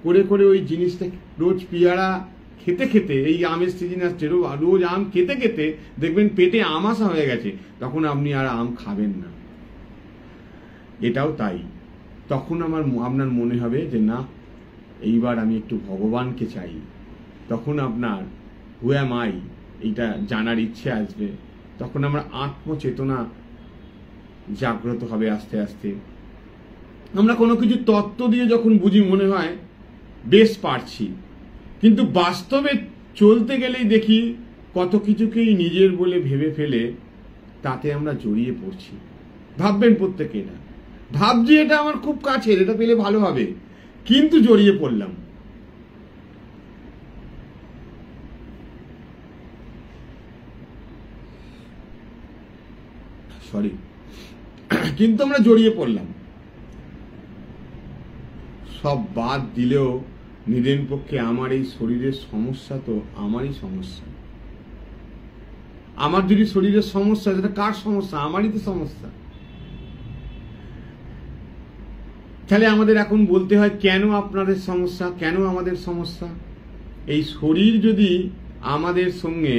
করে করে ওই জিনিসটা রোজ পিয়ারা খেতে খেতে, এই আমের সিজন আসছে, রোজ আম খেতে খেতে দেখবেন পেটে আমাশা হয়ে গেছে, তখন আপনি আর আম খাবেন না। এটাও তাই, তখন আপনার মনে হবে যে না, এইবার আমি একটু ভগবানকে চাই। তখন আপনার হু অ্যাম আই এইটা জানার ইচ্ছে আসবে। তখন আমরা আত্মচেতনা জাগ্রত হবে আস্তে আস্তে। আমরা কোনো কিছু তত্ত্ব দিয়ে যখন বুঝি, মনে হয় বেশ পারছি, কিন্তু বাস্তবে চলতে গেলেই দেখি কত কিছুকেই নিজের বলে ভেবে ফেলে তাতে আমরা জড়িয়ে পড়ছি। ভাববেন প্রত্যেকে, এটা ভাবছি এটা আমার খুব কাছের, এটা পেলে ভালো হবে, কিন্তু জড়িয়ে পড়লাম। কিন্তু আমরা জড়িয়ে পড়লাম। সব বাদ দিলেও নিদেন পক্ষে আমার এই শরীরের সমস্যা তো আমারই সমস্যা। আমার যদি শরীরের সমস্যা, সেটা কার সমস্যা? আমারই তো সমস্যা। তাহলে আমাদের এখন বলতে হয়, কেন আপনাদের সমস্যা, কেন আমাদের সমস্যা? এই শরীর যদি আমাদের সঙ্গে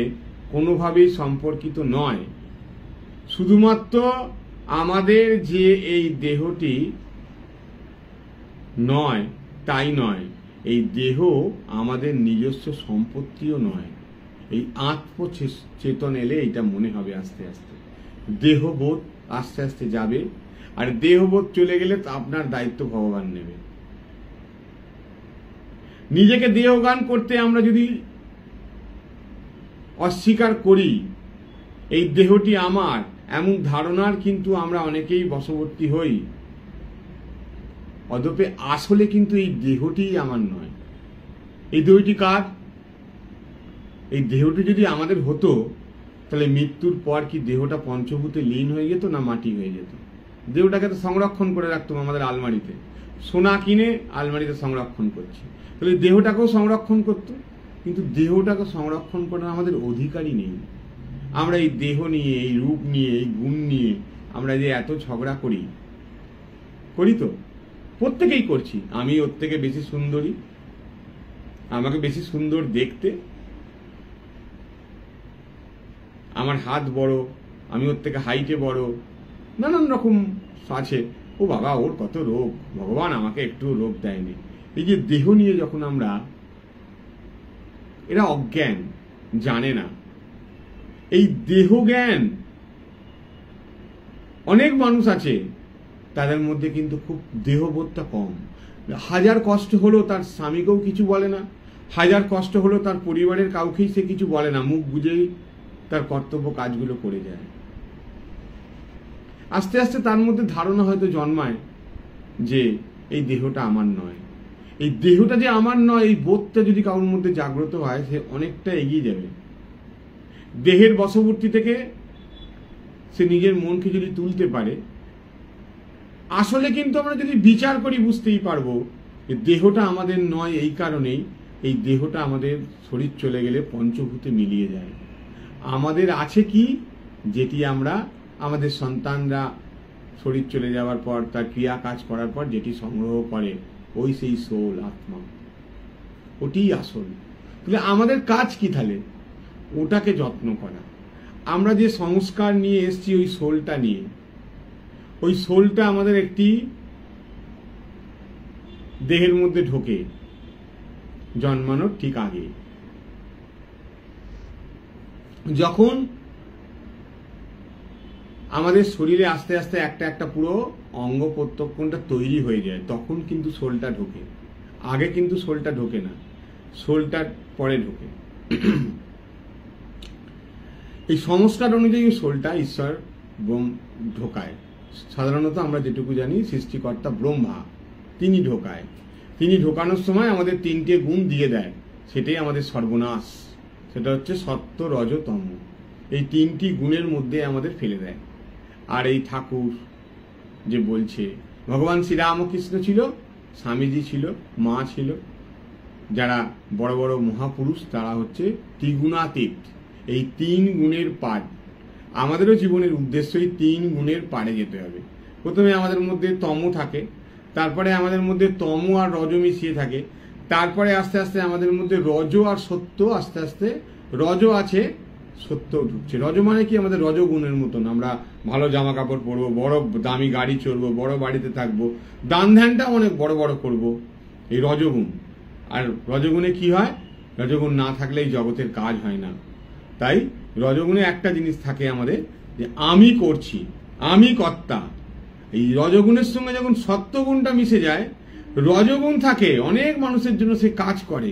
কোনোভাবেই সম্পর্কিত নয়, শুধুমাত্র আমাদের যে এই দেহটি নয় তাই নয়, এই দেহ আমাদের নিজস্ব সম্পত্তিও নয়। এই আত্মচেতন এলে এইটা মনে হবে আস্তে আস্তে। দেহবোধ আস্তে আস্তে যাবে, আর দেহবোধ চলে গেলে তো আপনার দায়িত্ব ভগবান নেবে। নিজেকে দেহজ্ঞান করতে আমরা যদি অস্বীকার করি, এই দেহটি আমার এমন ধারণার কিন্তু আমরা অনেকেই বশবর্তী হই। অতএব আসলে কিন্তু এই দেহটিই আমার নয়। এই দেহটি কার? এই দেহটি যদি আমাদের হতো, তাহলে মৃত্যুর পর কি দেহটা পঞ্চভূতে লীন হয়ে যেত না মাটি হয়ে যেত? দেহটাকে তো সংরক্ষণ করে রাখতাম আমাদের আলমারিতে, সোনা কিনে আলমারিতে সংরক্ষণ করছি, তাহলে দেহটাকেও সংরক্ষণ করতো। কিন্তু দেহটাকে সংরক্ষণ করার আমাদের অধিকারই নেই। আমরা এই দেহ নিয়ে, এই রূপ নিয়ে, এই গুণ নিয়ে আমরা যে এত ঝগড়া করি তো প্রত্যেকেই করছি। আমি ওর থেকে বেশি সুন্দরী, আমাকে বেশি সুন্দর দেখতে, আমার হাত বড়, আমি ওর থেকে হাইটে বড়, নানান রকম আছে। ও বাবা, ওর কত রোগ, ভগবান আমাকে একটু রোগ দেয়নি। এই যে দেহ নিয়ে যখন আমরা, এরা অজ্ঞান, জানে না এই দেহ জ্ঞান। অনেক মানুষ আছে তাদের মধ্যে কিন্তু খুব দেহবোধটা কম। হাজার কষ্ট হলো তার স্বামীকেও কিছু বলে না, হাজার কষ্ট হলো তার পরিবারের কাউকেই সে কিছু বলে না, মুখ বুঝেই তার কর্তব্য কাজগুলো করে যায়। আস্তে আস্তে তার মধ্যে ধারণা হয়তো জন্মায় যে এই দেহটা আমার নয়। এই দেহটা যে আমার নয়, এই বোধটা যদি কারোর মধ্যে জাগ্রত হয়, সে অনেকটা এগিয়ে যাবে। দেহের বশবর্তী থেকে সে নিজের মনকে যদি তুলতে পারে, আসলে কিন্তু আমরা যদি বিচার করি বুঝতেই পারবো দেহটা আমাদের নয়। এই কারণেই এই দেহটা আমাদের শরীর চলে গেলে পঞ্চভূতে মিলিয়ে যায়। আমাদের আছে কি, যেটি আমরা, আমাদের সন্তানরা শরীর চলে যাওয়ার পর তার ক্রিয়া কাজ করার পর যেটি সংগ্রহ করে ওই সেই সোল, আত্মা, ওটিই আসল। তাহলে আমাদের কাজ কি? তাহলে ওটাকে যত্ন করা। আমরা যে সংস্কার নিয়ে এসছি ওই সোলটা নিয়ে, ওই সোলটা আমাদের একটি দেহের মধ্যে ঢোকে জন্মানোর ঠিক আগে। যখন আমাদের শরীরে আস্তে আস্তে একটা একটা পুরো অঙ্গ প্রত্যঙ্গটা তৈরি হয়ে যায়, তখন কিন্তু সোলটা ঢোকে। আগে কিন্তু সোলটা ঢোকে না, সোলটার পরে ঢোকে। এই সংস্কার অনুযায়ী সোলটা ঈশ্বর ঢোকায়। সাধারণত আমরা যেটুকু জানি সৃষ্টিকর্তা ব্রহ্মা, তিনি ঢোকায়। তিনি ঢোকানোর সময় আমাদের তিনটে গুণ দিয়ে দেয়, সেটাই আমাদের সর্বনাশ। সেটা হচ্ছে সত্য, রজ, তম। এই তিনটি গুণের মধ্যে আমাদের ফেলে দেয়। আর এই ঠাকুর যে বলছে, ভগবান শ্রীরামকৃষ্ণ ছিল, স্বামীজি ছিল, মা ছিল, যারা বড় বড় মহাপুরুষ, তারা হচ্ছে ত্রিগুণাতীত। এই তিন গুণের পার, আমাদেরও জীবনের উদ্দেশ্য এই তিন গুণের পারে যেতে হবে। প্রথমে আমাদের মধ্যে তম থাকে, তারপরে আমাদের মধ্যে তম আর রজ মিশিয়ে থাকে, তারপরে আস্তে আস্তে আমাদের মধ্যে রজ আর সত্য, আস্তে আস্তে রজ আছে, সত্য ঢুকছে। রজ মানে কি? আমাদের রজগুণের মতন আমরা ভালো জামা কাপড় পরবো, বড় দামি গাড়ি চড়বো, বড় বাড়িতে থাকবো, দান ধ্যানটা অনেক বড় বড় করবো, এই রজগুণ। আর রজগুণে কি হয়? রজগুণ না থাকলে এই জগতের কাজ হয় না। তাই রজগুণে একটা জিনিস থাকে আমাদের, যে আমি করছি, আমি কর্তা। এই রজগুণের সঙ্গে যখন সত্যগুণটা মিশে যায়, রজগুণ থাকে, অনেক মানুষের জন্য সে কাজ করে,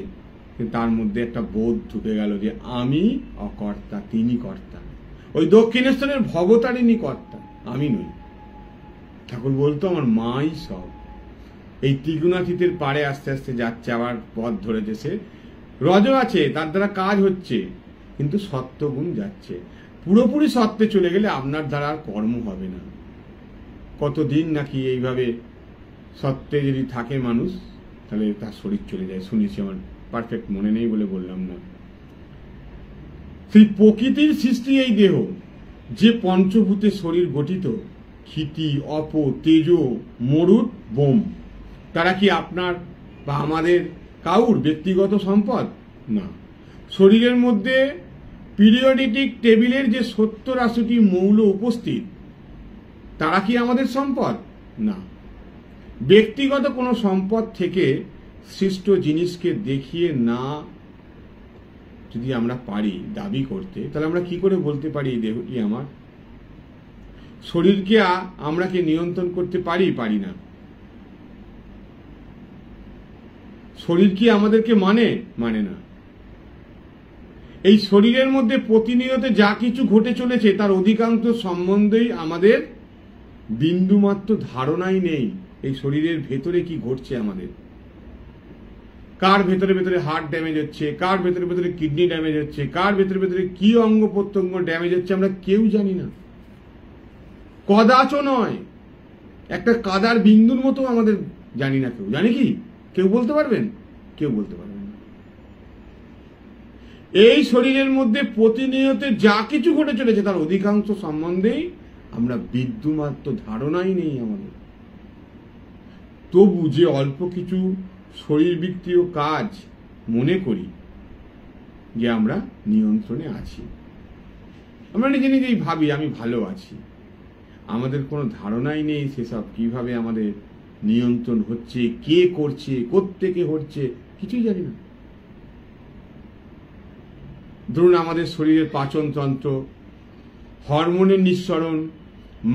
কিন্তু তার মধ্যে একটা বোধ ঢুকে গেল যে আমি অকর্তা, তিনি কর্তা। ওই দক্ষিণেশ্বরের ভবতারিণী কর্তা, আমি নই। ঠাকুর বলতো আমার মাই সব। এই ত্রিগুণাতীতের পারে আস্তে আস্তে যাচ্ছে, আবার পথ ধরেছে সে। রজ আছে, তার দ্বারা কাজ হচ্ছে, কিন্তু সত্যগুণ যাচ্ছে। পুরোপুরি সত্যে চলে গেলে আপনার দ্বারা আর কর্ম হবে না। কতদিন নাকি এইভাবে সত্যে যদি থাকে মানুষ, তাহলে তার শরীর চলে যায়, শুনেছি, আমার পারফেক্ট মনে নেই বলে বললাম না। সেই প্রকৃতির সৃষ্টি এই দেহ, যে পঞ্চভূতে শরীর গঠিত, ক্ষিতি, অপ, তেজ, মরুৎ, বোম, তারা কি আপনার বা আমাদের কাউর ব্যক্তিগত সম্পদ? না। শরীরের মধ্যে পিরিয়ডিক টেবিলের যে 70-80টি মৌল উপস্থিত, তারা কি আমাদের সম্পদ? না। ব্যক্তিগত কোনো সম্পদ থেকে সৃষ্ট জিনিসকে দেখিয়ে না যদি আমরা পারি দাবি করতে, তাহলে আমরা কি করে বলতে পারি এই দেহটি আমার? শরীরকে আমরা কি নিয়ন্ত্রণ করতে পারি? পারি না। শরীর কি আমাদেরকে মানে না। এই শরীরের মধ্যে প্রতিনিয়ত যা কিছু ঘটে চলেছে, তার অধিকাংশ সম্বন্ধেই আমাদের বিন্দুমাত্র ধারণাই নেই। এই শরীরের ভেতরে কি ঘটছে আমাদের, কার ভেতরে ভেতরে হার্ট ড্যামেজ হচ্ছে, কার ভেতরে ভেতরে কিডনি ড্যামেজ হচ্ছে, কার ভেতরে ভেতরে কি অঙ্গ প্রত্যঙ্গ ড্যামেজ হচ্ছে, আমরা কেউ জানি না। কদাচ নয়, একটা কাদার বিন্দুর মতো আমাদের জানি না কেউ। জানি কি? কেউ বলতে পারবেন? কেউ বলতে পারবেন না। এই শরীরের মধ্যে প্রতিনিয়ত যা কিছু ঘটে চলেছে, তার অধিকাংশ সম্বন্ধেই আমরা বিন্দুমাত্র ধারণাই নেই আমাদের। তবু যে অল্প কিছু শরীরবৃত্তীয় কাজ মনে করি যে আমরা নিয়ন্ত্রণে আছি, আমরা নিজে নিজেই ভাবি আমি ভালো আছি, আমাদের কোনো ধারণাই নেই সেসব কিভাবে আমাদের নিয়ন্ত্রণ হচ্ছে, কে করছে, কোত্থেকে হচ্ছে, কিছুই জানি না। ধরুন আমাদের শরীরের পাচনতন্ত্র, হরমোনের নিঃসরণ,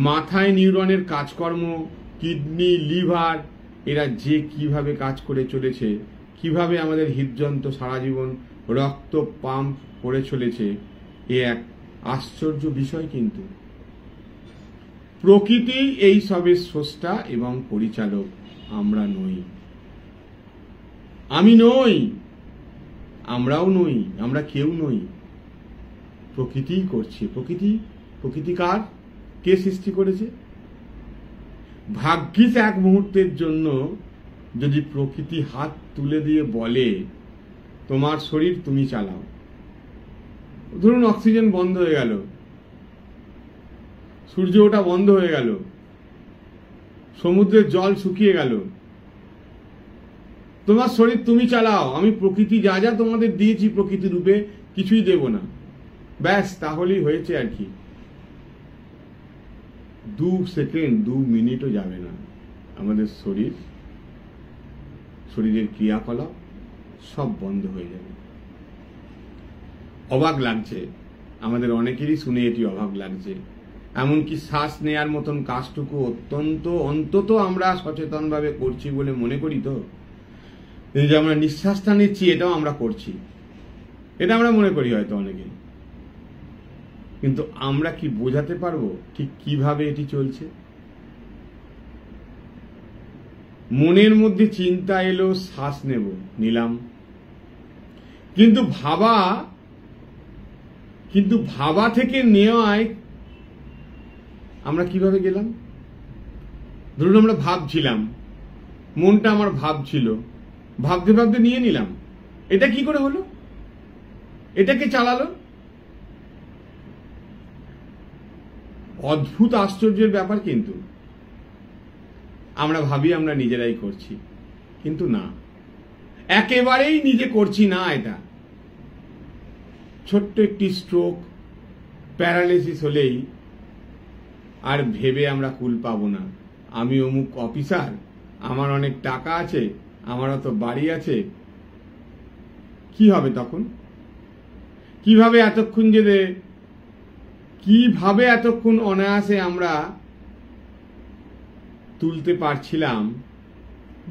মাথায় নিউরনের কাজকর্ম, কিডনি, লিভার, এরা যে কিভাবে কাজ করে চলেছে, কিভাবে আমাদের হৃদযন্ত্র সারা জীবন রক্ত পাম্প করে চলেছে, এ এক আশ্চর্য বিষয়। কিন্তু প্রকৃতি এই সবের স্রষ্টা এবং পরিচালক, আমরা নই। আমি নই, আমরাও নই, আমরা কেউ নই। প্রকৃতিই করছে। প্রকৃতি কার? কে সৃষ্টি করেছে? ভাগ্যিস এক মুহূর্তের জন্য যদি প্রকৃতি হাত তুলে দিয়ে বলে তোমার শরীর তুমি চালাও। ধরুন অক্সিজেন বন্ধ হয়ে গেল, সূর্য ওঠা বন্ধ হয়ে গেল, সমুদ্রের জল শুকিয়ে গেল, তোমার শরীর তুমি চালাও, আমি প্রকৃতি যা যা তোমাদের দিয়েছি প্রকৃতি রূপে কিছুই দেব না, ব্যাস তাহলেই হয়েছে আর কি। 2 সেকেন্ড 2 মিনিটও যাবে না, আমাদের শরীরের ক্রিয়াকলাপ সব বন্ধ হয়ে যাবে। অবাক লাগছে, আমাদের অনেকেরই শুনে এটি অবাক লাগছে। এমনকি শ্বাস নেয়ার মতন কাজটুকু অন্তত আমরা সচেতনভাবে করছি বলে মনে করি তো, যে আমরা নিঃশ্বাসটা নিচ্ছি এটাও আমরা করছি, এটা আমরা মনে করি হয়তো অনেকে, কিন্তু আমরা কি বোঝাতে পারবো ঠিক কিভাবে এটি চলছে? মনের মধ্যে চিন্তা এলো, শ্বাস নেব, নিলাম, কিন্তু ভাবা থেকে নেওয়ায় আমরা কিভাবে গেলাম? ধরুন আমরা ভাবছিলাম, মনটা আমার ভাবছিল, ভাবতে ভাবতে নিয়ে নিলাম, এটা কি করে হলো? এটাকে চালালো? অদ্ভুত আশ্চর্যের ব্যাপার। কিন্তু আমরা ভাবি আমরা নিজেরাই করছি, কিন্তু না, একেবারেই নিজে করছি না। এটা ছোট্ট একটি স্ট্রোক, প্যারালাইসিস হলেই আর ভেবে আমরা কুল পাবো না, আমি অমুক অফিসার, আমার অনেক টাকা আছে, আমার অত বাড়ি আছে। কি হবে তখন? কিভাবে এতক্ষণ অনায়াসে আমরা তুলতে পারছিলাম,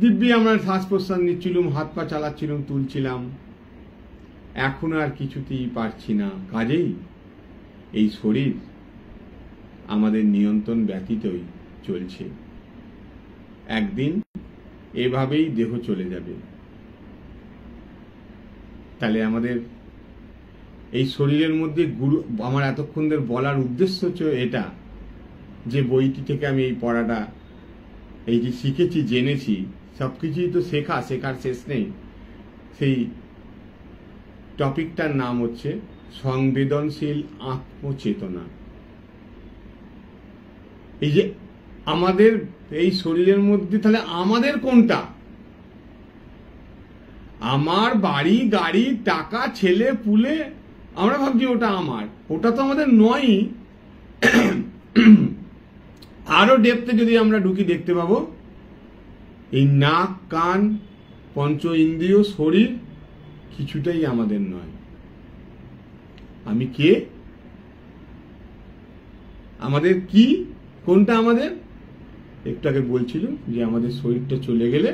দিব্যি আমরা শ্বাস প্রশ্বাস নিচ্ছিলাম, হাত পা চালাচ্ছিলাম, তুলছিলাম, এখন আর কিছুতেই পারছি না। কাজেই এই শরীর আমাদের নিয়ন্ত্রণ ব্যতীতই চলছে। একদিন এভাবেই দেহ চলে যাবে। তাহলে আমাদের এই শরীরের মধ্যে আমার এতক্ষণ ধরে বলার উদ্দেশ্য হচ্ছে এটা, যে বইটি থেকে আমি এই পড়াটা এই যে শিখেছি, জেনেছি, সবকিছুই তো শেখার শেষ নেই। সেই টপিকটার নাম হচ্ছে সংবেদনশীল আত্মচেতনা। এই যে আমাদের এই শরীরের মধ্যে, তাহলে আমাদের কোনটা? আমার বাড়ি, গাড়ি, টাকা, ছেলে পুলে, আমরা ভাবছি ওটা আমার, ওটা তো আমাদের নয়ই। আরো ডেপথে যদি আমরা ঢুকি দেখতে পাবো এই নাক, কান, পঞ্চ ইন্দ্রিয়, শরীর কিছুটাই আমাদের নয়। আমি কে? আমাদের কি? কোনটা আমাদের? একটু আগে বলছিল যে আমাদের শরীরটা চলে গেলে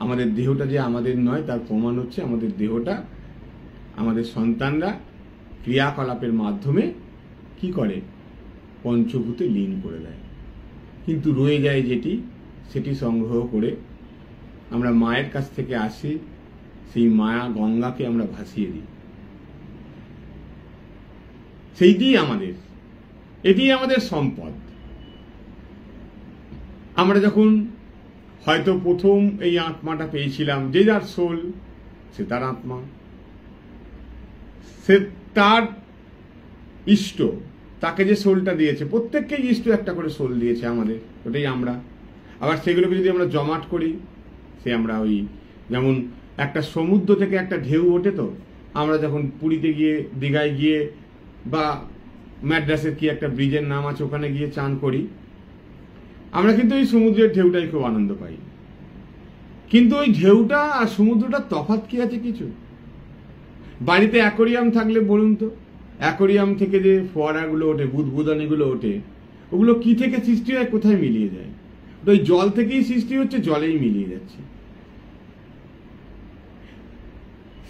আমাদের দেহটা যে আমাদের নয় তার প্রমাণ হচ্ছে আমাদের দেহটা আমাদের সন্তানরা ক্রিয়াকলাপের মাধ্যমে কি করে? পঞ্চভূতে লীন করে দেয়। কিন্তু রয়ে যায় যেটি, সেটি সংগ্রহ করে আমরা মায়ের কাছ থেকে আসি, সেই মায়া গঙ্গাকে আমরা ভাসিয়ে দিই। সেইটিই আমাদের, এটি আমাদের সম্পদ। আমরা যখন হয়তো প্রথম এই আত্মাটা পেয়েছিলাম, যে যার সোল, সে তার আত্মা, সে তার ইষ্ট, তাকে যে সোলটা দিয়েছে, প্রত্যেককেই ইষ্ট একটা করে সোল দিয়েছে আমাদের, ওটাই আমরা। আবার সেগুলোকে যদি আমরা জমাট করি, সে আমরা ওই যেমন একটা সমুদ্র থেকে একটা ঢেউ ওঠে, তো আমরা যখন পুরীতে গিয়ে, দীঘায় গিয়ে, বা ম্যাড্রাসের কি একটা ব্রিজের নাম আছে, ওখানে গিয়ে চান করি, আমরা কিন্তু ওই সমুদ্রের ঢেউটাই খুব আনন্দ পাই। কিন্তু ওই ঢেউটা আর সমুদ্রটা তফাৎ কি আছে কিছু? বাড়িতে অ্যাকোরিয়াম থাকলে বলুন তো, অ্যাকোরিয়াম থেকে যে ফোয়ারাগুলো ওঠে, বুদবুদানিগুলো ওঠে, ওগুলো কি থেকে সৃষ্টি হয়, কোথায় মিলিয়ে যায়? ওই জল থেকেই সৃষ্টি হচ্ছে, জলেই মিলিয়ে যাচ্ছে।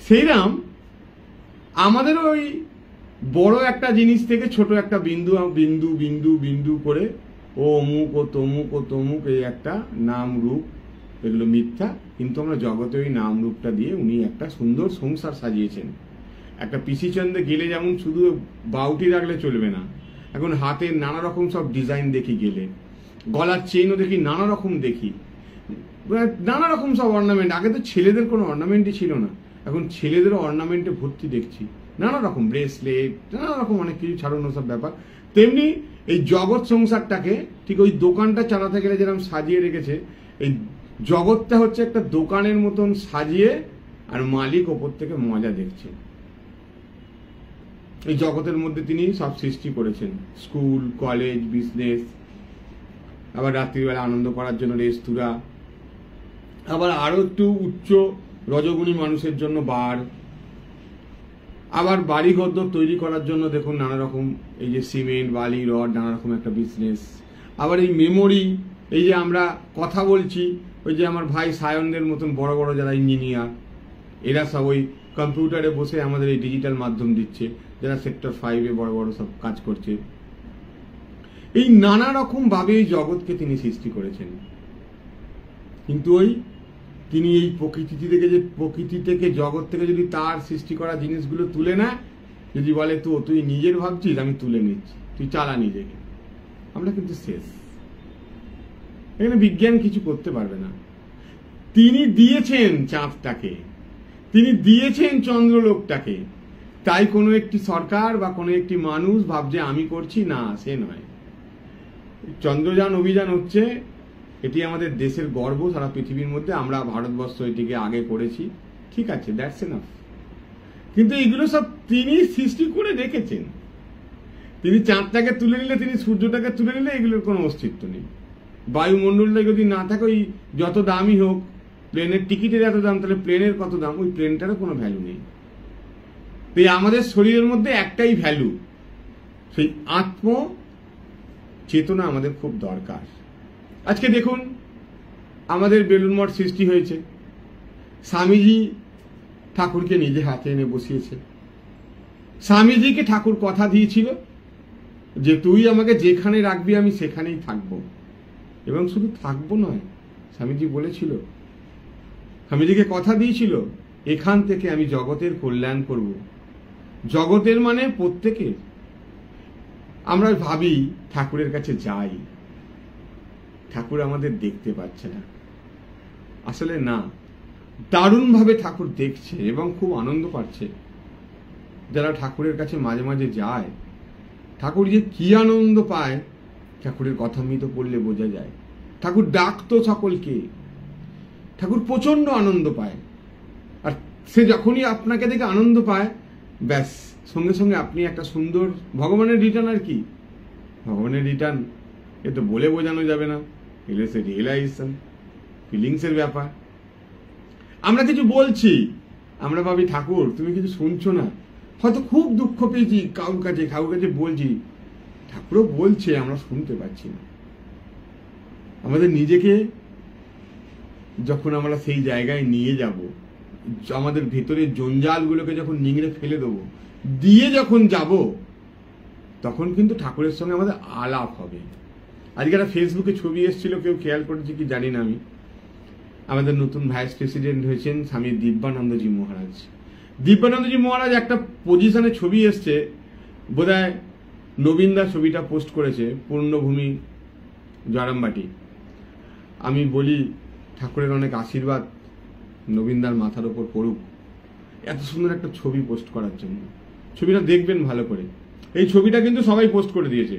সেইরাম আমাদের ওই বড় একটা জিনিস থেকে ছোট একটা বিন্দু বিন্দু বিন্দু বিন্দু করে ও অমুক ও তমুক ও তমুক, এই একটা নাম রূপ, এগুলো মিথ্যা। কিন্তু আমরা জগতে ওই নাম রূপটা দিয়ে উনি একটা সুন্দর সংসার সাজিয়েছেন। একটা পিসিচন্দে গেলে যেমন শুধু বাউটি রাখলে চলবে না, এখন হাতের নানা রকম সব ডিজাইন দেখি, গেলে গলার চেইনও দেখি, নানা রকম দেখি, নানা রকম সব অর্নামেন্ট। আগে তো ছেলেদের কোনো অর্নামেন্টই ছিল না, এখন ছেলেদেরও অর্নামেন্টে ভর্তি দেখছি, নানা রকম ব্রেসলেট, নানা রকম অনেক কিছু ছাড়ানো সব ব্যাপার। তেমনি এই জগৎ সংসারটাকে ঠিক ওই দোকানটা চালাতে গেলে যেরকম সাজিয়ে রেখেছে, এই জগৎটা হচ্ছে একটা দোকানের মতন সাজিয়ে, আর মালিক ওপর থেকে মজা দেখছে। এই জগতের মধ্যে তিনি সব সৃষ্টি করেছেন, স্কুল, কলেজ, বিজনেস, আবার রাত্রিবেলা আনন্দ করার জন্য রেস্তোরাঁ, আবার আরো একটু উচ্চ রজগুণী মানুষের জন্য বার, আবার বাড়িঘর তৈরি করার জন্য দেখুন নানা রকম, এই যে সিমেন্ট, বালি, রড, নানা রকম একটা বিজনেস। আবার এই মেমোরি, এই যে আমরা কথা বলছি, ওই যে আমার ভাই সায়নদের মতন বড় বড় যারা ইঞ্জিনিয়ার, এরা সব ওই কম্পিউটারে বসে আমাদের এই ডিজিটাল মাধ্যম দিচ্ছে, যারা সেক্টর 5-এ বড় বড় সব কাজ করছে। এই নানা রকম ভাবে এই জগৎকে তিনি সৃষ্টি করেছেন। কিন্তু ওই তিনি এই প্রকৃতি থেকে জগৎ থেকে যদি তার সৃষ্টি করা জিনিসগুলো তুলে নেয়, যদি বলে তুই নিজের ভাবছিস, আমি তুলে নিচ্ছি, তুই চালা নিজেকে, আমরা কিন্তু শেষ। এখানে বিজ্ঞান কিছু করতে পারবে না। তিনি দিয়েছেন চাঁদটাকে, তিনি দিয়েছেন চন্দ্রলোকটাকে, তাই কোনো একটি সরকার বা কোনো একটি মানুষ ভাবছে আমি করছি, না, সে নয়। চন্দ্রযান অভিযান হচ্ছে, এটি আমাদের দেশের গর্ব সারা পৃথিবীর মধ্যে, আমরা ভারতবর্ষ এটিকে আগে করেছি, ঠিক আছে, দ্যাটস এনাফ। কিন্তু এগুলো সব তিনি সৃষ্টি করে রেখেছেন। তিনি চাঁদটাকে তুলে নিলে, তিনি সূর্যটাকে তুলে নিলে, এগুলোর কোনো অস্তিত্ব নেই। বায়ুমণ্ডলটা যদি না থাকে, ওই যত দামই হোক, প্লেনের টিকিটের এত দাম, তাহলে প্লেনের কত দাম, ওই প্লেনটারও কোনো ভ্যালু নেই। তাই আমাদের শরীরের মধ্যে একটাই ভ্যালু, সেই আত্ম চেতনা আমাদের খুব দরকার। আজকে দেখুন আমাদের বেলুড় মঠ সৃষ্টি হয়েছে, স্বামীজি ঠাকুরকে নিজে হাতে এনে বসিয়েছে। স্বামীজিকে ঠাকুর কথা দিয়েছিল যে তুই আমাকে যেখানে রাখবি আমি সেখানেই থাকবো, এবং শুধু থাকবো নয়, স্বামীজি বলেছিল, স্বামীজিকে কথা দিয়েছিল, এখান থেকে আমি জগতের কল্যাণ করব। জগতের মানে প্রত্যেকের। আমরা ভাবি ঠাকুরের কাছে যাই, ঠাকুর আমাদের দেখতে পাচ্ছে না, আসলে না, দারুণভাবে ঠাকুর দেখছে এবং খুব আনন্দ পাচ্ছে। যারা ঠাকুরের কাছে মাঝে মাঝে যায়, ঠাকুর যে কি আনন্দ পায়, ঠাকুরের কথা মৃত পড়লে বোঝা যায়। ঠাকুর ডাকতো সকলকে, ঠাকুর প্রচন্ড আনন্দ পায়। আর সে যখনই আপনাকে দেখে আনন্দ পায়, ব্যাস, সঙ্গে সঙ্গে আপনি একটা সুন্দর ভগবানের রিটার্ন। আর কি ভগবানের রিটার্ন, এ তো বলে বোঝানো যাবে না, এগুলো সে রিয়েলাইজেশন, ফিলিংসের ব্যাপার। আমরা কিছু বলছি, আমরা ভাবি ঠাকুর তুমি কিছু শুনছো না, হয়তো খুব দুঃখ পেয়েছি কাউর কাছে বলছি, ঠাকুরও বলছে, আমরা শুনতে পাচ্ছি না। আমাদের নিজেকে যখন আমরা সেই জায়গায় নিয়ে যাব, আমাদের ভেতরের জঞ্জালগুলোকে যখন নিংড়ে ফেলে দেবো, দিয়ে যখন যাব, তখন কিন্তু ঠাকুরের সঙ্গে আমাদের আলাপ হবে। আজকে একটা ফেসবুকে ছবি এসেছিল, কেউ খেয়াল করেছে কি জানি না আমি, আমাদের নতুন ভাইস প্রেসিডেন্ট হয়েছেন স্বামী দিব্যানন্দজি মহারাজ। দিব্যানন্দজি মহারাজ একটা পজিশনে ছবি এসছে, বোধহয় নবীনদা ছবিটা পোস্ট করেছে, পূর্ণভূমি জয়রামবাটি। আমি বলি ঠাকুরের অনেক আশীর্বাদ নবীনদার মাথার ওপর পড়ুক, এত সুন্দর একটা ছবি পোস্ট করার জন্য। ছবিটা দেখবেন ভালো করে। এই ছবিটা কিন্তু সবাই পোস্ট করে দিয়েছে,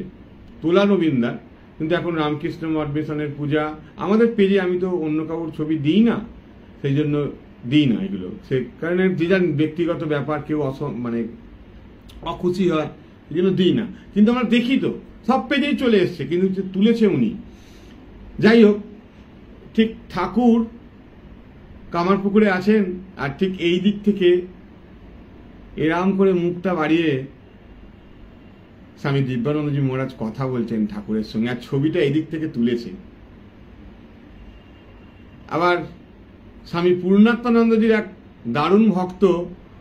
তোলা নবীনদা, কিন্তু এখন রামকৃষ্ণ মঠ মিশনের পূজা, আমাদের পেজে আমি তো অন্য কাউর ছবি দিই না, সেই জন্য দিই না এগুলো, সে কারণে যে যার ব্যক্তিগত ব্যাপার, কেউ মানে অখুশি হয়, এই জন্য দিই না। কিন্তু আমরা দেখি তো সব পেজেই চলে এসছে, কিন্তু তুলেছে উনি। যাই হোক, ঠিক ঠাকুর কামারপুকুরে আছেন, আর ঠিক এই দিক থেকে এরাম করে মুখটা বাড়িয়ে স্বামী দিব্যানন্দজি মহারাজ কথা বলছেন ঠাকুরের সঙ্গে, আর ছবিটা এই দিক থেকে তুলেছে। আবার স্বামী পূর্ণাত্মানন্দজির এক দারুণ ভক্ত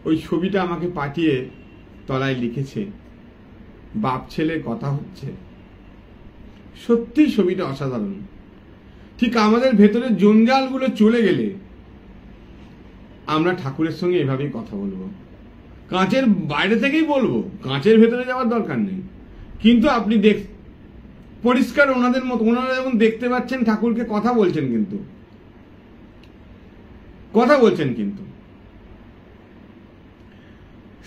ওই ছবিটা আমাকে পাঠিয়ে তলায় লিখেছে, বাপ ছেলে কথা হচ্ছে। সত্যি ছবিটা অসাধারণ। ঠিক আমাদের ভেতরের জঞ্জালগুলো চলে গেলে আমরা ঠাকুরের সঙ্গে এভাবেই কথা বলবো, কাঁচের বাইরে থেকেই বলবো, কাঁচের ভেতরে যাওয়ার দরকার নেই। কিন্তু আপনি পরিষ্কার ওনাদের মতো, ওনারা যেমন দেখতে পাচ্ছেন ঠাকুরকে, কথা বলছেন কিন্তু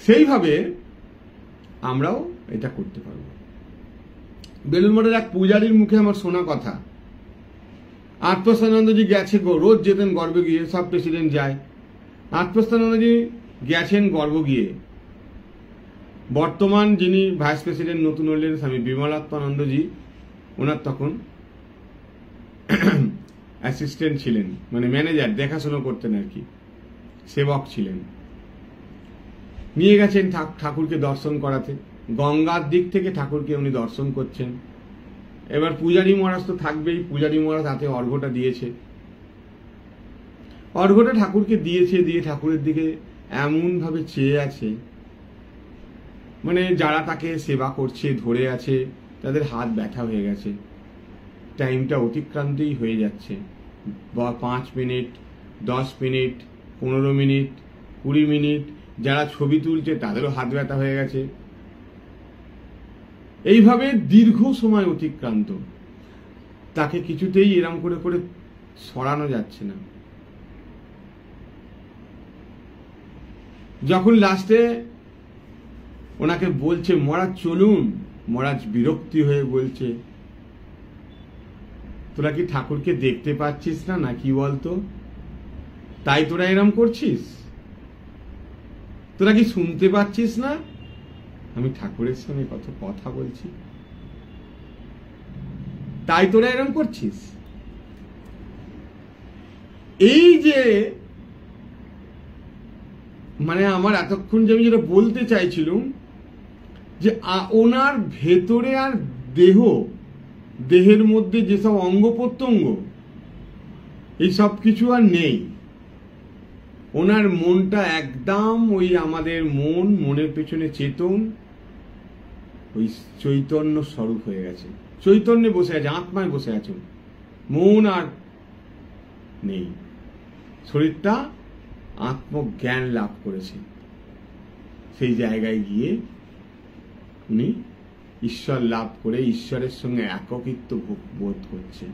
সেইভাবে আমরাও এটা করতে পারবো। বেলুড় মঠের এক পূজারীর মুখে আমার শোনা কথা, আত্মস্থানন্দজি গেছে, রোজ যেতেন গর্বে গিয়ে, সব প্রেসিডেন্ট যায়। আত্মস্থানন্দজি গেছেন গর্ব গিয়ে। বর্তমান যিনি ভাইস প্রেসিডেন্ট নতুন হলেন স্বামী বিমলাত্মানন্দজি, ওনার তখন অ্যাসিস্ট্যান্ট ছিলেন, মানে ম্যানেজার, দেখাশোনা করতেন আর কি, সেবক ছিলেন। নিয়ে গেছেন ঠাকুরকে দর্শন করাতে, গঙ্গার দিক থেকে ঠাকুরকে উনি দর্শন করছেন। এবার পূজারী মহারাজ তো থাকবেই, পূজারী মহারাজ হাতে অর্ঘ্যটা দিয়েছে, অর্ঘ্যটা ঠাকুরকে দিয়েছে, দিয়ে ঠাকুরের দিকে এমন ভাবে চেয়ে আছে, মানে যারা তাকে সেবা করছে ধরে আছে তাদের হাত ব্যথা হয়ে গেছে। টাইমটা অতিক্রান্তই হয়ে যাচ্ছে, 5 মিনিট, 10 মিনিট, 15 মিনিট, 20 মিনিট, যারা ছবি তুলছে তাদেরও হাত ব্যথা হয়ে গেছে। এইভাবে দীর্ঘ সময় অতিক্রান্ত, তাকে কিছুতেই এরম করে করে সরানো যাচ্ছে না। যখন লাস্টে ওনাকে বলছে মহারাজ চলুন, মহারাজ বিরক্তি হয়ে বলছে, তোরা কি ঠাকুরকে দেখতে পাচ্ছিস না নাকি বলতো? তাই তোরা এরম করছিস? তোরা কি শুনতে পাচ্ছিস না আমি ঠাকুরের সঙ্গে কত কথা বলছি? তাই তোরা এরম করছিস? এই যে মানে আমার এতক্ষণ যে আমি যেটা বলতে চাইছিলাম, যে ওনার ভেতরে আর দেহের মধ্যে যেসব অঙ্গ প্রত্যঙ্গ, এই সব কিছু আর নেই। ওনার মনটা একদম ওই আমাদের মনের পেছনে চেতন, ওই চৈতন্য স্বরূপ হয়ে গেছে, চৈতন্যে বসে আছে, আত্মায় বসে আছে, মন আর নেই। শরীরটা আত্মজ্ঞান লাভ করেছে, সেই জায়গায় গিয়ে উনি ঈশ্বর লাভ করে ঈশ্বরের সঙ্গে একত্ব বোধ করছে।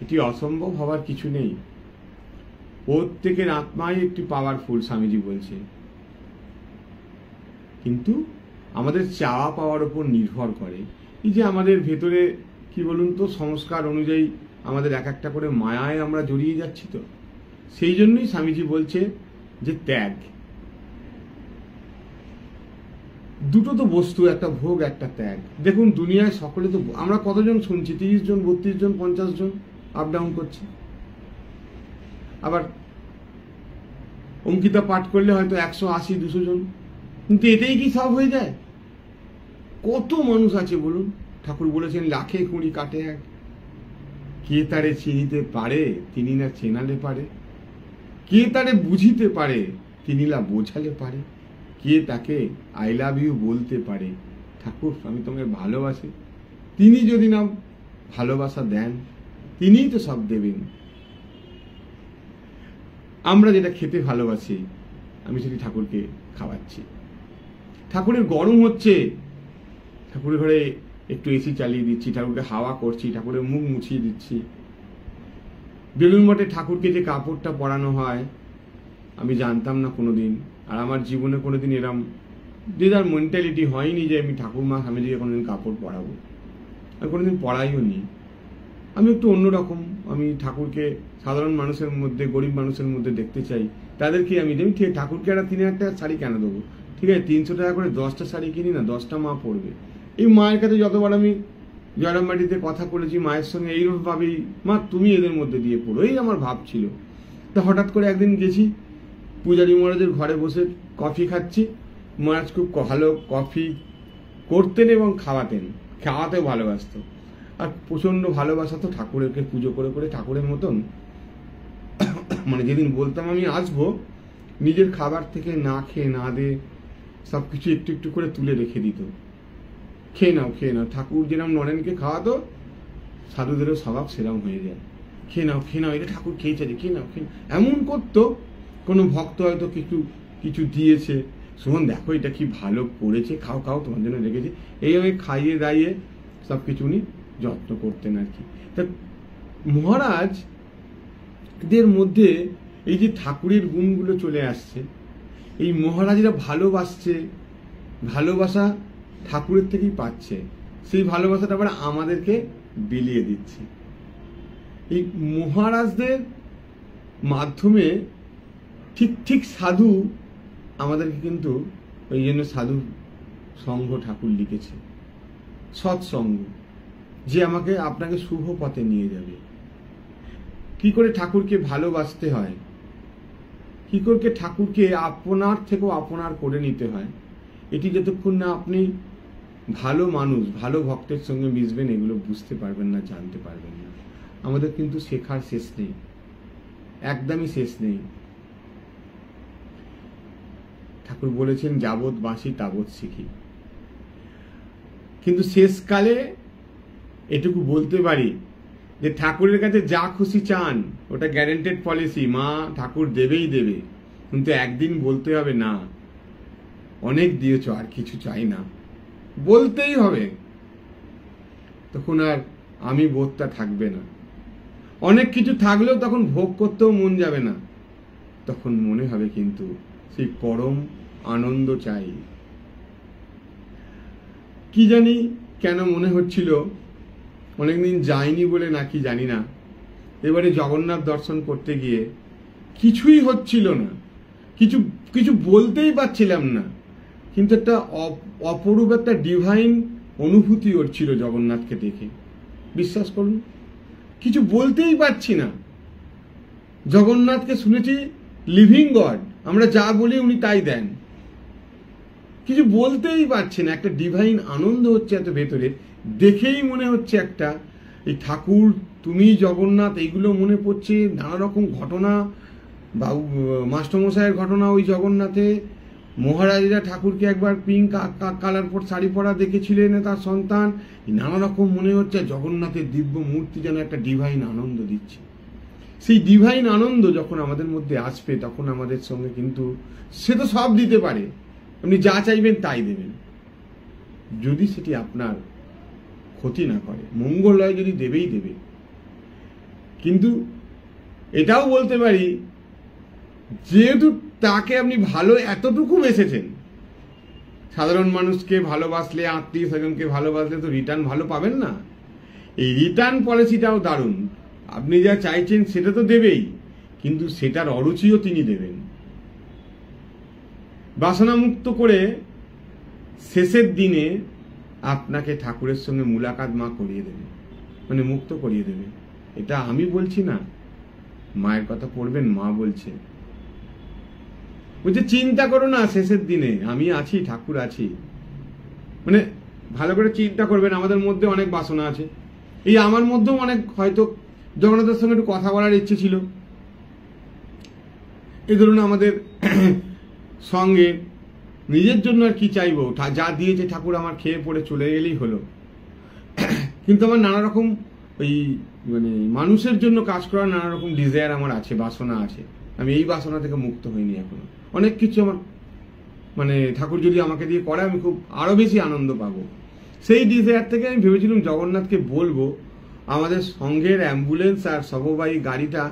এটি অসম্ভব হওয়ার কিছু নেই। প্রত্যেকের আত্মাই একটি পাওয়ারফুল, স্বামীজি বলছে, কিন্তু আমাদের চাওয়া পাওয়ার উপর নির্ভর করে। এই যে আমাদের ভেতরে কি বলুন তো, সংস্কার অনুযায়ী আমাদের এক একটা করে মায়ায় আমরা জড়িয়ে যাচ্ছি, তো সেই জন্যই স্বামীজি বলছে যে ত্যাগ। দুটো তো বস্তু, একটা ভোগ একটা ত্যাগ। দেখুন দুনিয়ায় সকলে তো, আমরা কতজন শুনছি, 30 জন, 32 জন, 50 জন আপ ডাউন করছে। আবার অঙ্কিতা পাঠ করলে হয়তো 180, 200 জন, কিন্তু এটাই কি সব হয়ে যায়? কত মানুষ আছে বলুন? ঠাকুর বলেছেন লাখে কুড়ি কাটে এক, কে তারে চিনিতে পারে তিনি না চেনালে পারে, কে তারে বুঝিতে পারে তিনি না বোঝালে পারে, কে তাকে আই লাভ ইউ বলতে পারে, ঠাকুর আমি তোমাকে ভালোবাসি, তিনি যদি না ভালোবাসা দেন তিনিই তো সব দেবেন। আমরা যেটা খেতে ভালোবাসি, আমি সেটি ঠাকুরকে খাওয়াচ্ছি। ঠাকুরের গরম হচ্ছে, ঠাকুরের ঘরে একটু এসি চালিয়ে দিচ্ছি, ঠাকুরকে হাওয়া করছি, ঠাকুরের মুখ মুছিয়ে দিচ্ছি। বেলুড় মঠে ঠাকুরকে যে কাপড়টা পরানো হয় আমি জানতাম না কোনোদিন, আর আমার জীবনে কোনোদিন এরম যে যার মেন্টালিটি হয়নি যে আমি ঠাকুরমা স্বামীজিকে কোনোদিন কাপড় পরাবো, আমি কোনোদিন পরাইও নি। আমি একটু অন্যরকম, আমি ঠাকুরকে সাধারণ মানুষের মধ্যে, গরিব মানুষের মধ্যে দেখতে চাই। তাদেরকে আমি ঠিক ঠাকুরকে একটা 3000 টাকার শাড়ি কেন দেবো? ঠিক আছে 300 টাকা করে 10টা শাড়ি কিনি না, 10টা মা পরবে। এই মায়ের কাছে যতবার আমি জয়রামবাটিতে কথা বলেছি মায়ের সঙ্গে এইরকম ভাবেই, মা তুমি এদের মধ্যে দিয়ে পড়ো, এই আমার ভাব ছিল। তা হঠাৎ করে একদিন গেছি পূজারী মহারাজের ঘরে বসে কফি খাচ্ছি। মহারাজ খুব ভালো কফি করতেন এবং খাওয়াতেও ভালোবাসত, আর প্রচন্ড ভালোবাসা তো ঠাকুরকে পুজো করে করে ঠাকুরের মতন। মানে যেদিন বলতাম আমি আসবো, নিজের খাবার থেকে না খেয়ে না দে সবকিছু একটু একটু করে তুলে রেখে দিত, খেয়ে নাও খেয়ে নাও। ঠাকুর যেরকম নরেনকে খাওয়াতো, সাধুদেরও স্বভাব সেরকম হয়ে যায়, খেয়ে নাও খেয়ে নাও, এটা ঠাকুর খেয়েছে, খেয়ে নাও খেয়ে নাও, এমন করতো। কোনো ভক্ত হয়তো কিছু দিয়েছে, শোন দেখো এটা কি ভালো করেছে, খাও খাও তোমার জন্য রেখেছে, এইভাবে খাইয়ে দাইয়ে সবকিছু উনি যত্ন করতেন আর কি। তা মহারাজদের মধ্যে এই যে ঠাকুরের গুণগুলো চলে আসছে, এই মহারাজরা ভালোবাসছে, ভালোবাসা ঠাকুরের থেকেই পাচ্ছে। সেই ভালোবাসাটা আবার আমাদেরকে বিলিয়ে দিচ্ছে। এই মহারাজদের মাধ্যমে ঠিক ঠিক সাধু আমাদেরকে কিন্তু ওই জন্য সাধু সংঘ ঠাকুর লিখেছে, সৎসঙ্গ, যে আমাকে আপনাকে শুভ পথে নিয়ে যাবে। কি করে ঠাকুরকে ভালোবাসতে হয়, কি করে ঠাকুরকে আপনার থেকেও আপনার করে নিতে হয়, এটি যতক্ষণ না আপনি ভালো মানুষ, ভালো ভক্তের সঙ্গে মিশবেন, এগুলো বুঝতে পারবেন না, জানতে পারবেন না। আমাদের কিন্তু শেখার শেষ নেই, একদমই শেষ নেই। ঠাকুর বলেছেন যাবৎ বাঁচি তাবৎ শিখি। কিন্তু শেষকালে এটুকু বলতে পারি যে ঠাকুরের কাছে যা খুশি চান ওটা গ্যারেন্টেড পলিসি, মা ঠাকুর দেবেই দেবে। কিন্তু একদিন বলতে হবে না, অনেক দিয়েছ, আর কিছু চাই না, বলতেই হবে। তখন আর আমি বোধটা থাকবে না। অনেক কিছু থাকলেও তখন ভোগ করতেও মন যাবে না, তখন মনে হবে কিন্তু সেই পরম আনন্দ চাই। কি জানি কেন মনে হচ্ছিল, অনেকদিন যাইনি বলে নাকি জানি না, এবারে জগন্নাথ দর্শন করতে গিয়ে কিছুই হচ্ছিল না, কিছু কিছু বলতেই পারছিলাম না, কিন্তু একটা অপরূপ একটা ডিভাইন অনুভূতি হচ্ছিল জগন্নাথকে দেখে। বিশ্বাস করুন, কিছু বলতেই পারছি না। জগন্নাথকে শুনেছি লিভিং গড, আমরা যা বলি উনি তাই দেন, কিছু বলতেই পারছি না। একটা ডিভাইন আনন্দ হচ্ছে এত ভেতরে, দেখেই মনে হচ্ছে একটা, এই ঠাকুর তুমি জগন্নাথ, এইগুলো মনে পড়ছে। নানা রকম ঘটনা, বাবু মাস্টারমশাইয়ের ঘটনা, ওই জগন্নাথে মহারাজরা ঠাকুরকে একবার পিঙ্ক কালার পর শাড়ি পরা দেখেছিলেন তার সন্তান। নানা রকম মনে হচ্ছে জগন্নাথের দিব্য মূর্তি যেন একটা ডিভাইন আনন্দ দিচ্ছে। সেই ডিভাইন আনন্দ যখন আমাদের মধ্যে আসবে, তখন আমাদের সঙ্গে কিন্তু সে তো সব দিতে পারে, আপনি যা চাইবেন তাই দেবেন, যদি সেটি আপনার ক্ষতি না করে, মঙ্গল হয় যদি দেবেই দেবে। কিন্তু এটাও বলতে পারি, যেহেতু তাকে আপনি ভালো এতটুকু বেসেছেন, সাধারণ মানুষকে ভালোবাসলে, আত্মীয় স্বজনকে ভালোবাসলে তো রিটার্ন ভালো পাবেন না। এই রিটার্ন পলিসিটাও দারুণ, আপনি যা চাইছেন সেটা তো দেবেই, কিন্তু সেটার অরুচিও তিনি দেবেন। বাসনা মুক্ত করে শেষের দিনে আপনাকে ঠাকুরের সঙ্গে মুলাকাত মা করিয়ে দেবে, মানে মুক্ত করিয়ে দেবে। এটা আমি বলছি না, মায়ের কথা পড়বেন, মা বলছে। বলছে চিন্তা করো না, শেষের দিনে আমি আছি, ঠাকুর আছি। মানে ভালো করে চিন্তা করবেন, আমাদের মধ্যে অনেক বাসনা আছে। এই আমার মধ্যেও অনেক হয়তো জগন্নাথের সঙ্গে একটু কথা বলার ইচ্ছে ছিল। এই ধরুন আমাদের সঙ্গে নিজের জন্য আর কি চাইবো, যা দিয়েছে ঠাকুর আমার খেয়ে পড়ে চলে গেলেই হলো। কিন্তু আমার নানা রকম ওই মানে মানুষের জন্য কাজ করার নানা রকম ডিজায়ার আমার আছে, বাসনা আছে। আমি এই বাসনা থেকে মুক্ত হইনি এখনো। অনেক কিছু আমার মানে ঠাকুর যদি আমাকে দিয়ে করে, আমি খুব আরো বেশি আনন্দ পাবো। সেই ডিজায়ার থেকে আমি ভেবেছিলাম জগন্নাথকে বলবো আমাদের সংঘের অ্যাম্বুলেন্স আর সববাহী গাড়িটা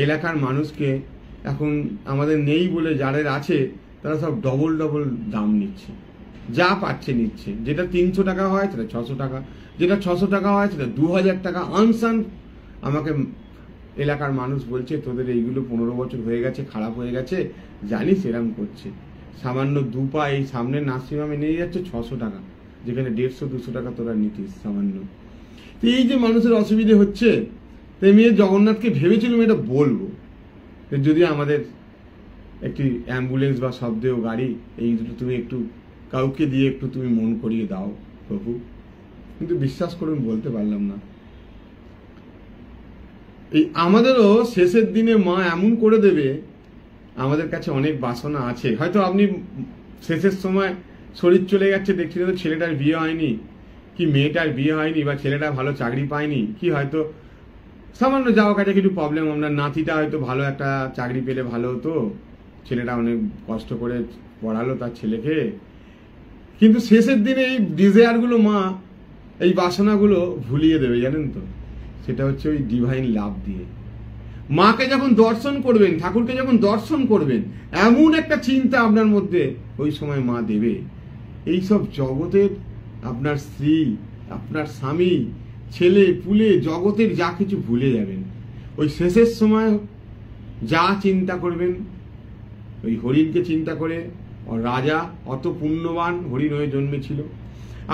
এলাকার মানুষকে এখন আমাদের নেই বলে যাদের আছে তারা সব ডবল ডবল দাম নিচ্ছে, যা পাচ্ছে নিচ্ছে। যেটা 300 টাকা হয় সেটা 600 টাকা, যেটা 600 টাকা হয় সেটা 2000 টাকা। আনসান আমাকে এলাকার মানুষ বলছে তোদের এইগুলো 15 বছর হয়ে গেছে, খারাপ হয়ে গেছে, জানিস এরম করছে। সামান্য দুপা এই সামনে নার্সিংহোমে নিয়ে যাচ্ছে 600 টাকা, যেখানে 150-200 টাকা তোরা নিতিস সামান্য। তো এই যে মানুষের অসুবিধে হচ্ছে, তাই মেয়ে জগন্নাথকে ভেবেছিলাম এটা বলবো, যদি আমাদের একটি অ্যাম্বুলেন্স বা শব্দেও গাড়ি এই দুটো তুমি একটু কাউকে দিয়ে একটু তুমি মন করিয়ে দাও প্রভু। কিন্তু বিশ্বাস করুন বলতে পারলাম না। এই আমাদেরও শেষের দিনে মা এমন করে দেবে, আমাদের কাছে অনেক বাসনা আছে। হয়তো আপনি শেষের সময় শরীর চলে যাচ্ছে, দেখছিলেন তো ছেলেটার বিয়ে হয়নি, কি মেয়েটার বিয়ে হয়নি, বা ছেলেটা ভালো চাকরি পায়নি, কি হয়তো সামান্য যাওয়া কাছে কিছু প্রবলেম, আপনার নাতিটা হয়তো ভালো একটা চাকরি পেলে ভালো হতো, ছেলেটা অনেক কষ্ট করে পড়ালো তার ছেলেকে। কিন্তু শেষের দিনে এই ডিজায়ারগুলো মা, এই বাসনাগুলো ভুলিয়ে দেবে, জানেন তো। সেটা হচ্ছে ওই ডিভাইন লাভ দিয়ে। মাকে যখন দর্শন করবেন, ঠাকুরকে যখন দর্শন করবেন, এমন একটা চিন্তা আপনার মধ্যে ওই সময় মা দেবে, এইসব জগতের আপনার স্ত্রী আপনার স্বামী, ছেলে পুলে, জগতের যা কিছু ভুলে যাবেন। ওই শেষের সময় যা চিন্তা করবেন, ওই হরিণকে চিন্তা করে, রাজা অত পুণ্যবান হরিণ হয়ে জন্মেছিল,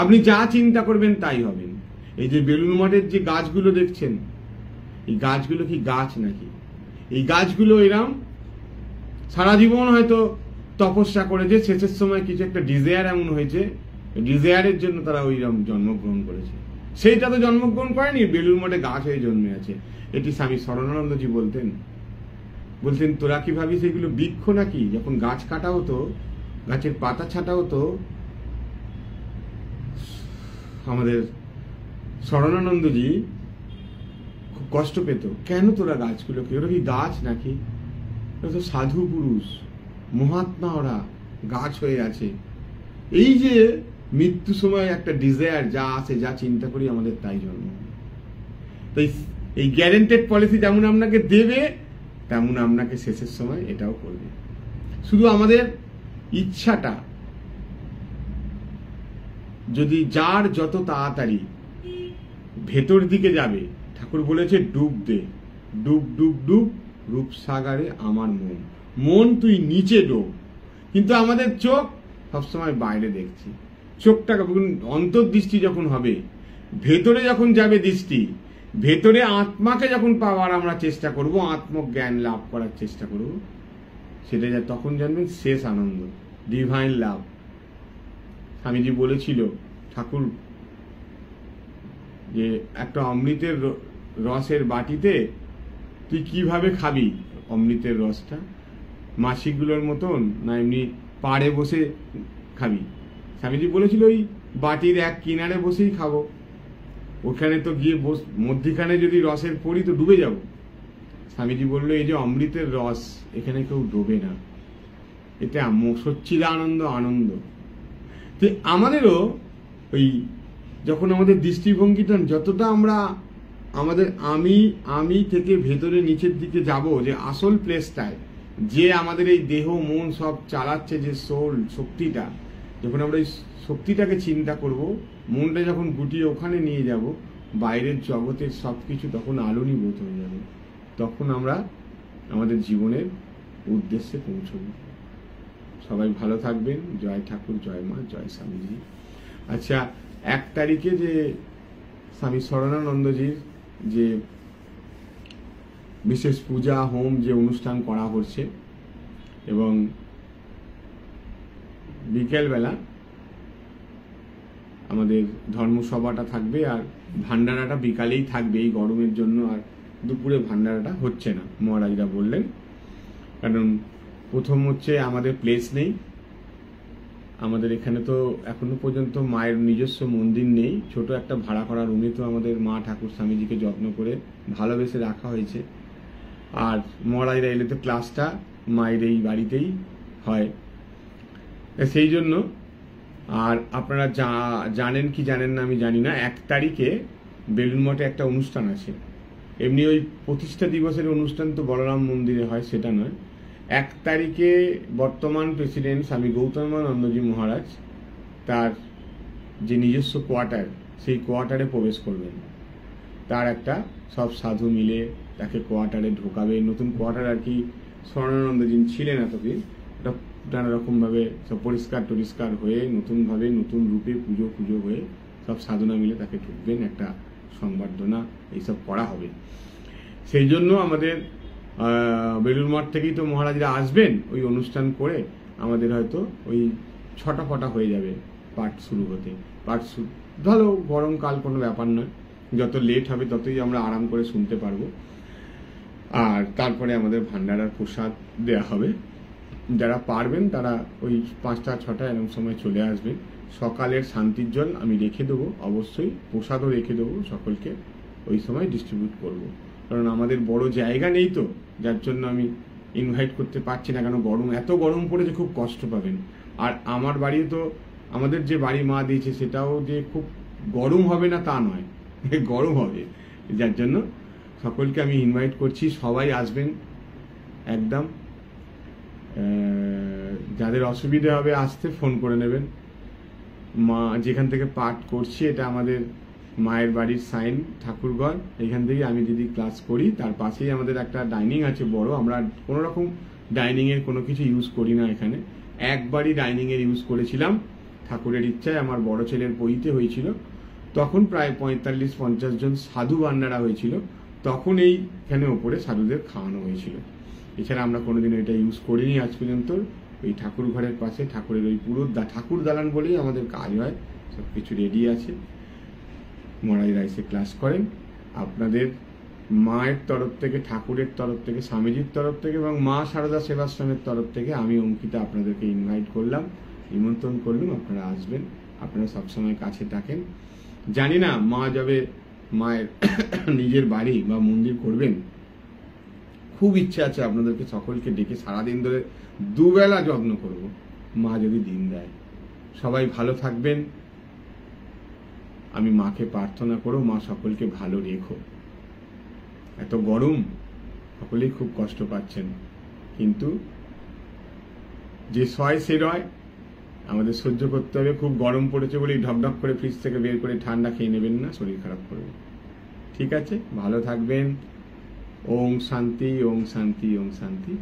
আপনি যা চিন্তা করবেন তাই হবেন। এই যে বেলুন মঠের যে গাছগুলো দেখছেন, এই গাছগুলো কি গাছ নাকি? এই গাছগুলো এরম সারা জীবন হয়তো তপস্যা করেছে, শেষের সময় কিছু একটা ডিজায়ার এমন হয়েছে, ডিজায়ারের জন্য তারা ওইরকম জন্মগ্রহণ করেছে। সেইটা তো জন্মগ্রহণ করেনি, বেলুন মঠে গাছ হয়ে জন্মে আছে। এটি স্বামী শরণানন্দজি বলতেন তোরা কি ভাবিস এগুলো বৃক্ষ নাকি? যখন গাছ কাটা হতো, গাছের পাতা ছাটা হতো, আমাদের শরণানন্দজি খুব কষ্ট পেত। কেন তোরা গাছগুলোকে, ওরা কি গাছ নাকি? ওরা তো সাধু পুরুষ, মহাত্মা, ওরা গাছ হয়ে আছে। এই যে মৃত্যু সময় একটা ডিজায়ার যা আছে, যা চিন্তা করি আমাদের তাই জন্ম। তাই এই গ্যারেন্টেড পলিসি যেমন আপনাকে দেবে, তেমন আপনাকে শেষের সময় এটাও করবে। শুধু আমাদের ইচ্ছাটা যদি যার যত তাড়াতাড়ি ভেতর দিকে যাবে, ঠাকুর বলেছে ডুব দে, ডুব ডুব ডুব রূপসাগরে আমার মন, মন তুই নিচে ডোব। কিন্তু আমাদের চোখ সবসময় বাইরে দেখছি। চোখটাকে অন্তর্দৃষ্টি যখন হবে, ভেতরে যখন যাবে দৃষ্টি, ভেতরে আত্মাকে যখন পাওয়ার আমরা চেষ্টা করব, আত্মজ্ঞান লাভ করার চেষ্টা করব, সেটা তখন জানবেন শেষ আনন্দ, ডিভাইন লাভ। স্বামীজি বলেছিল, ঠাকুর, যে একটা অমৃতের রসের বাটিতে তুই কিভাবে খাবি অমৃতের রসটা? মাসিগুলোর মতন না এমনি পাড়ে বসে খাবি? স্বামীজি বলেছিল ওই বাটির এক কিনারে বসেই খাবো। ওখানে তো গিয়ে মধ্যিখানে যদি রসের পড়ি তো ডুবে যাব। স্বামীজি বললো এই যে অমৃতের রস, এখানে কেউ ডোবে না, এটা সচ্চিদানন্দ আনন্দ। তো আমাদেরও ওই যখন আমাদের দৃষ্টিভঙ্গিটা যতটা আমরা আমাদের আমি থেকে ভেতরে নিচের দিকে যাব, যে আসল প্লেসটায়, যে আমাদের এই দেহ মন সব চালাচ্ছে, যে সোল শক্তিটা, যখন আমরা এই শক্তিটাকে চিন্তা করব, মনটা যখন গুটিয়ে ওখানে নিয়ে যাব, বাইরের জগতের সবকিছু তখন আলোনীভূত হয়ে যাবে। তখন আমরা আমাদের জীবনের উদ্দেশ্যে পৌঁছব। সবাই ভালো থাকবেন। জয় ঠাকুর, জয় মা, জয় স্বামীজি। আচ্ছা, 1 তারিখে যে স্বামী শরণানন্দজির যে বিশেষ পূজা হোম যে অনুষ্ঠান করা হচ্ছে, এবং বিকেলবেলা আমাদের ধর্মসভাটা থাকবে, আর ভান্ডারাটা বিকালেই থাকবে এই গরমের জন্য, আর দুপুরে ভান্ডারাটা হচ্ছে না, মহারাজরা বললেন। কারণ প্রথম হচ্ছে আমাদের প্লেস নেই, আমাদের এখানে তো এখনো পর্যন্ত মায়ের নিজস্ব মন্দির নেই। ছোট একটা ভাড়া করা রুমে তো আমাদের মা ঠাকুর স্বামীজিকে যত্ন করে ভালোবেসে রাখা হয়েছে। আর মহারাজরা এলে তো ক্লাসটা মায়ের এই বাড়িতেই হয়, সেই জন্য। আর আপনারা জানেন কি জানেন না আমি জানি না, 1 তারিখে বেলুন মঠে একটা অনুষ্ঠান আছে। এমনি ওই প্রতিষ্ঠা দিবসের অনুষ্ঠান তো বলরাম মন্দিরে হয়, সেটা নয়। 1 তারিখে বর্তমান প্রেসিডেন্ট স্বামী গৌতমানন্দজি মহারাজ তার যে নিজস্ব কোয়ার্টার, সেই কোয়ার্টারে প্রবেশ করবেন। তার একটা সব সাধু মিলে তাকে কোয়ার্টারে ঢোকাবে। নতুন কোয়ার্টার আর কি, স্বর্ণানন্দজি ছিলেন এতদিন, ওটা নানা রকমভাবে সব পরিষ্কার হয়ে নতুনভাবে নতুন রূপে পুজো হয়ে সব সাধনা মিলে তাকে ঢুকবেন, একটা সংবর্ধনা এইসব করা হবে। সেই জন্য আমাদের বেলুর মঠ থেকেই তো মহারাজরা আসবেন, ওই অনুষ্ঠান করে আমাদের হয়তো ওই 6টা ফটা হয়ে যাবে পাঠ শুরু হতে। ভালো গরমকাল, কোনো ব্যাপার নয়, যত লেট হবে ততই আমরা আরাম করে শুনতে পারবো। আর তারপরে আমাদের ভান্ডারার প্রসাদ দেয়া হবে। যারা পারবেন তারা ওই 5টা 6টা এরকম সময় চলে আসবেন। সকালের শান্তির জল আমি রেখে দেবো, অবশ্যই প্রসাদও রেখে দেবো, সকলকে ওই সময় ডিস্ট্রিবিউট করব। কারণ আমাদের বড় জায়গা নেই তো, যার জন্য আমি ইনভাইট করতে পারছি না। কেন এত গরম পড়েছে, খুব কষ্ট পাবেন। আর আমার বাড়ি তো, আমাদের যে বাড়ি মা দিয়েছে সেটাও যে খুব গরম হবে না তা নয়, গরম হবে। যার জন্য সকলকে আমি ইনভাইট করছি, সবাই আসবেন একদম। যাদের অসুবিধা হবে আসতে ফোন করে নেবেন। মা যেখান থেকে পাঠ করছি এটা আমাদের মায়ের বাড়ির সাইন ঠাকুরঘর, এখান থেকে আমি যদি ক্লাস করি তার পাশেই আমাদের একটা ডাইনিং আছে বড়। আমরা কোনো রকম ডাইনিং এর কোনো কিছু ইউজ করি না এখানে, একবারই ডাইনিং এর ইউজ করেছিলাম ঠাকুরের ইচ্ছায়। আমার বড় ছেলের পৈতে হয়েছিল, তখন প্রায় 45-50 জন সাধু বান্নারা হয়েছিল, তখন এইখানে ওপরে সাধুদের খাওয়ানো হয়েছিল। এছাড়া আমরা কোনোদিন এটা ইউজ করিনি আজ পর্যন্ত। ওই ঠাকুর ঘরের পাশে ঠাকুরের ওই পুরো ঠাকুর দালান বলেই আমাদের কাজ হয়, সব কিছু রেডি আছে। মরাইরা এসে ক্লাস করেন। আপনাদের মায়ের তরফ থেকে, ঠাকুরের তরফ থেকে, স্বামীজির তরফ থেকে এবং মা সারদা সেবাশ্রমের তরফ থেকে আমি অঙ্কিতা আপনাদেরকে ইনভাইট করলাম, নিমন্ত্রণ করলাম, আপনারা আসবেন। আপনারা সবসময় কাছে থাকেন। জানি না মা যাবে মায়ের নিজের বাড়ি বা মন্দির করবেন, খুব ইচ্ছা আছে আপনাদেরকে সকলকে ডেকে সারাদিন ধরে দুবেলা যত্ন করব, মা যদি দিন দেয়। সবাই ভালো থাকবেন। আমি মাকে প্রার্থনা করো, মা সকলকে ভালো রেখো। এত গরম, সকলেই খুব কষ্ট পাচ্ছেন, কিন্তু যে সয় সে রয়, আমাদের সহ্য করতে হবে। খুব গরম পড়েছে বলেই ঢকঢক করে ফ্রিজ থেকে বের করে ঠান্ডা খেয়ে নেবেন না, শরীর খারাপ করবে। ঠিক আছে, ভালো থাকবেন। ওম শান্তি, ওম শান্তি, ওম শান্তি।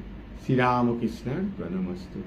শ্রীরামকৃষ্ণার প্রণামস্তু।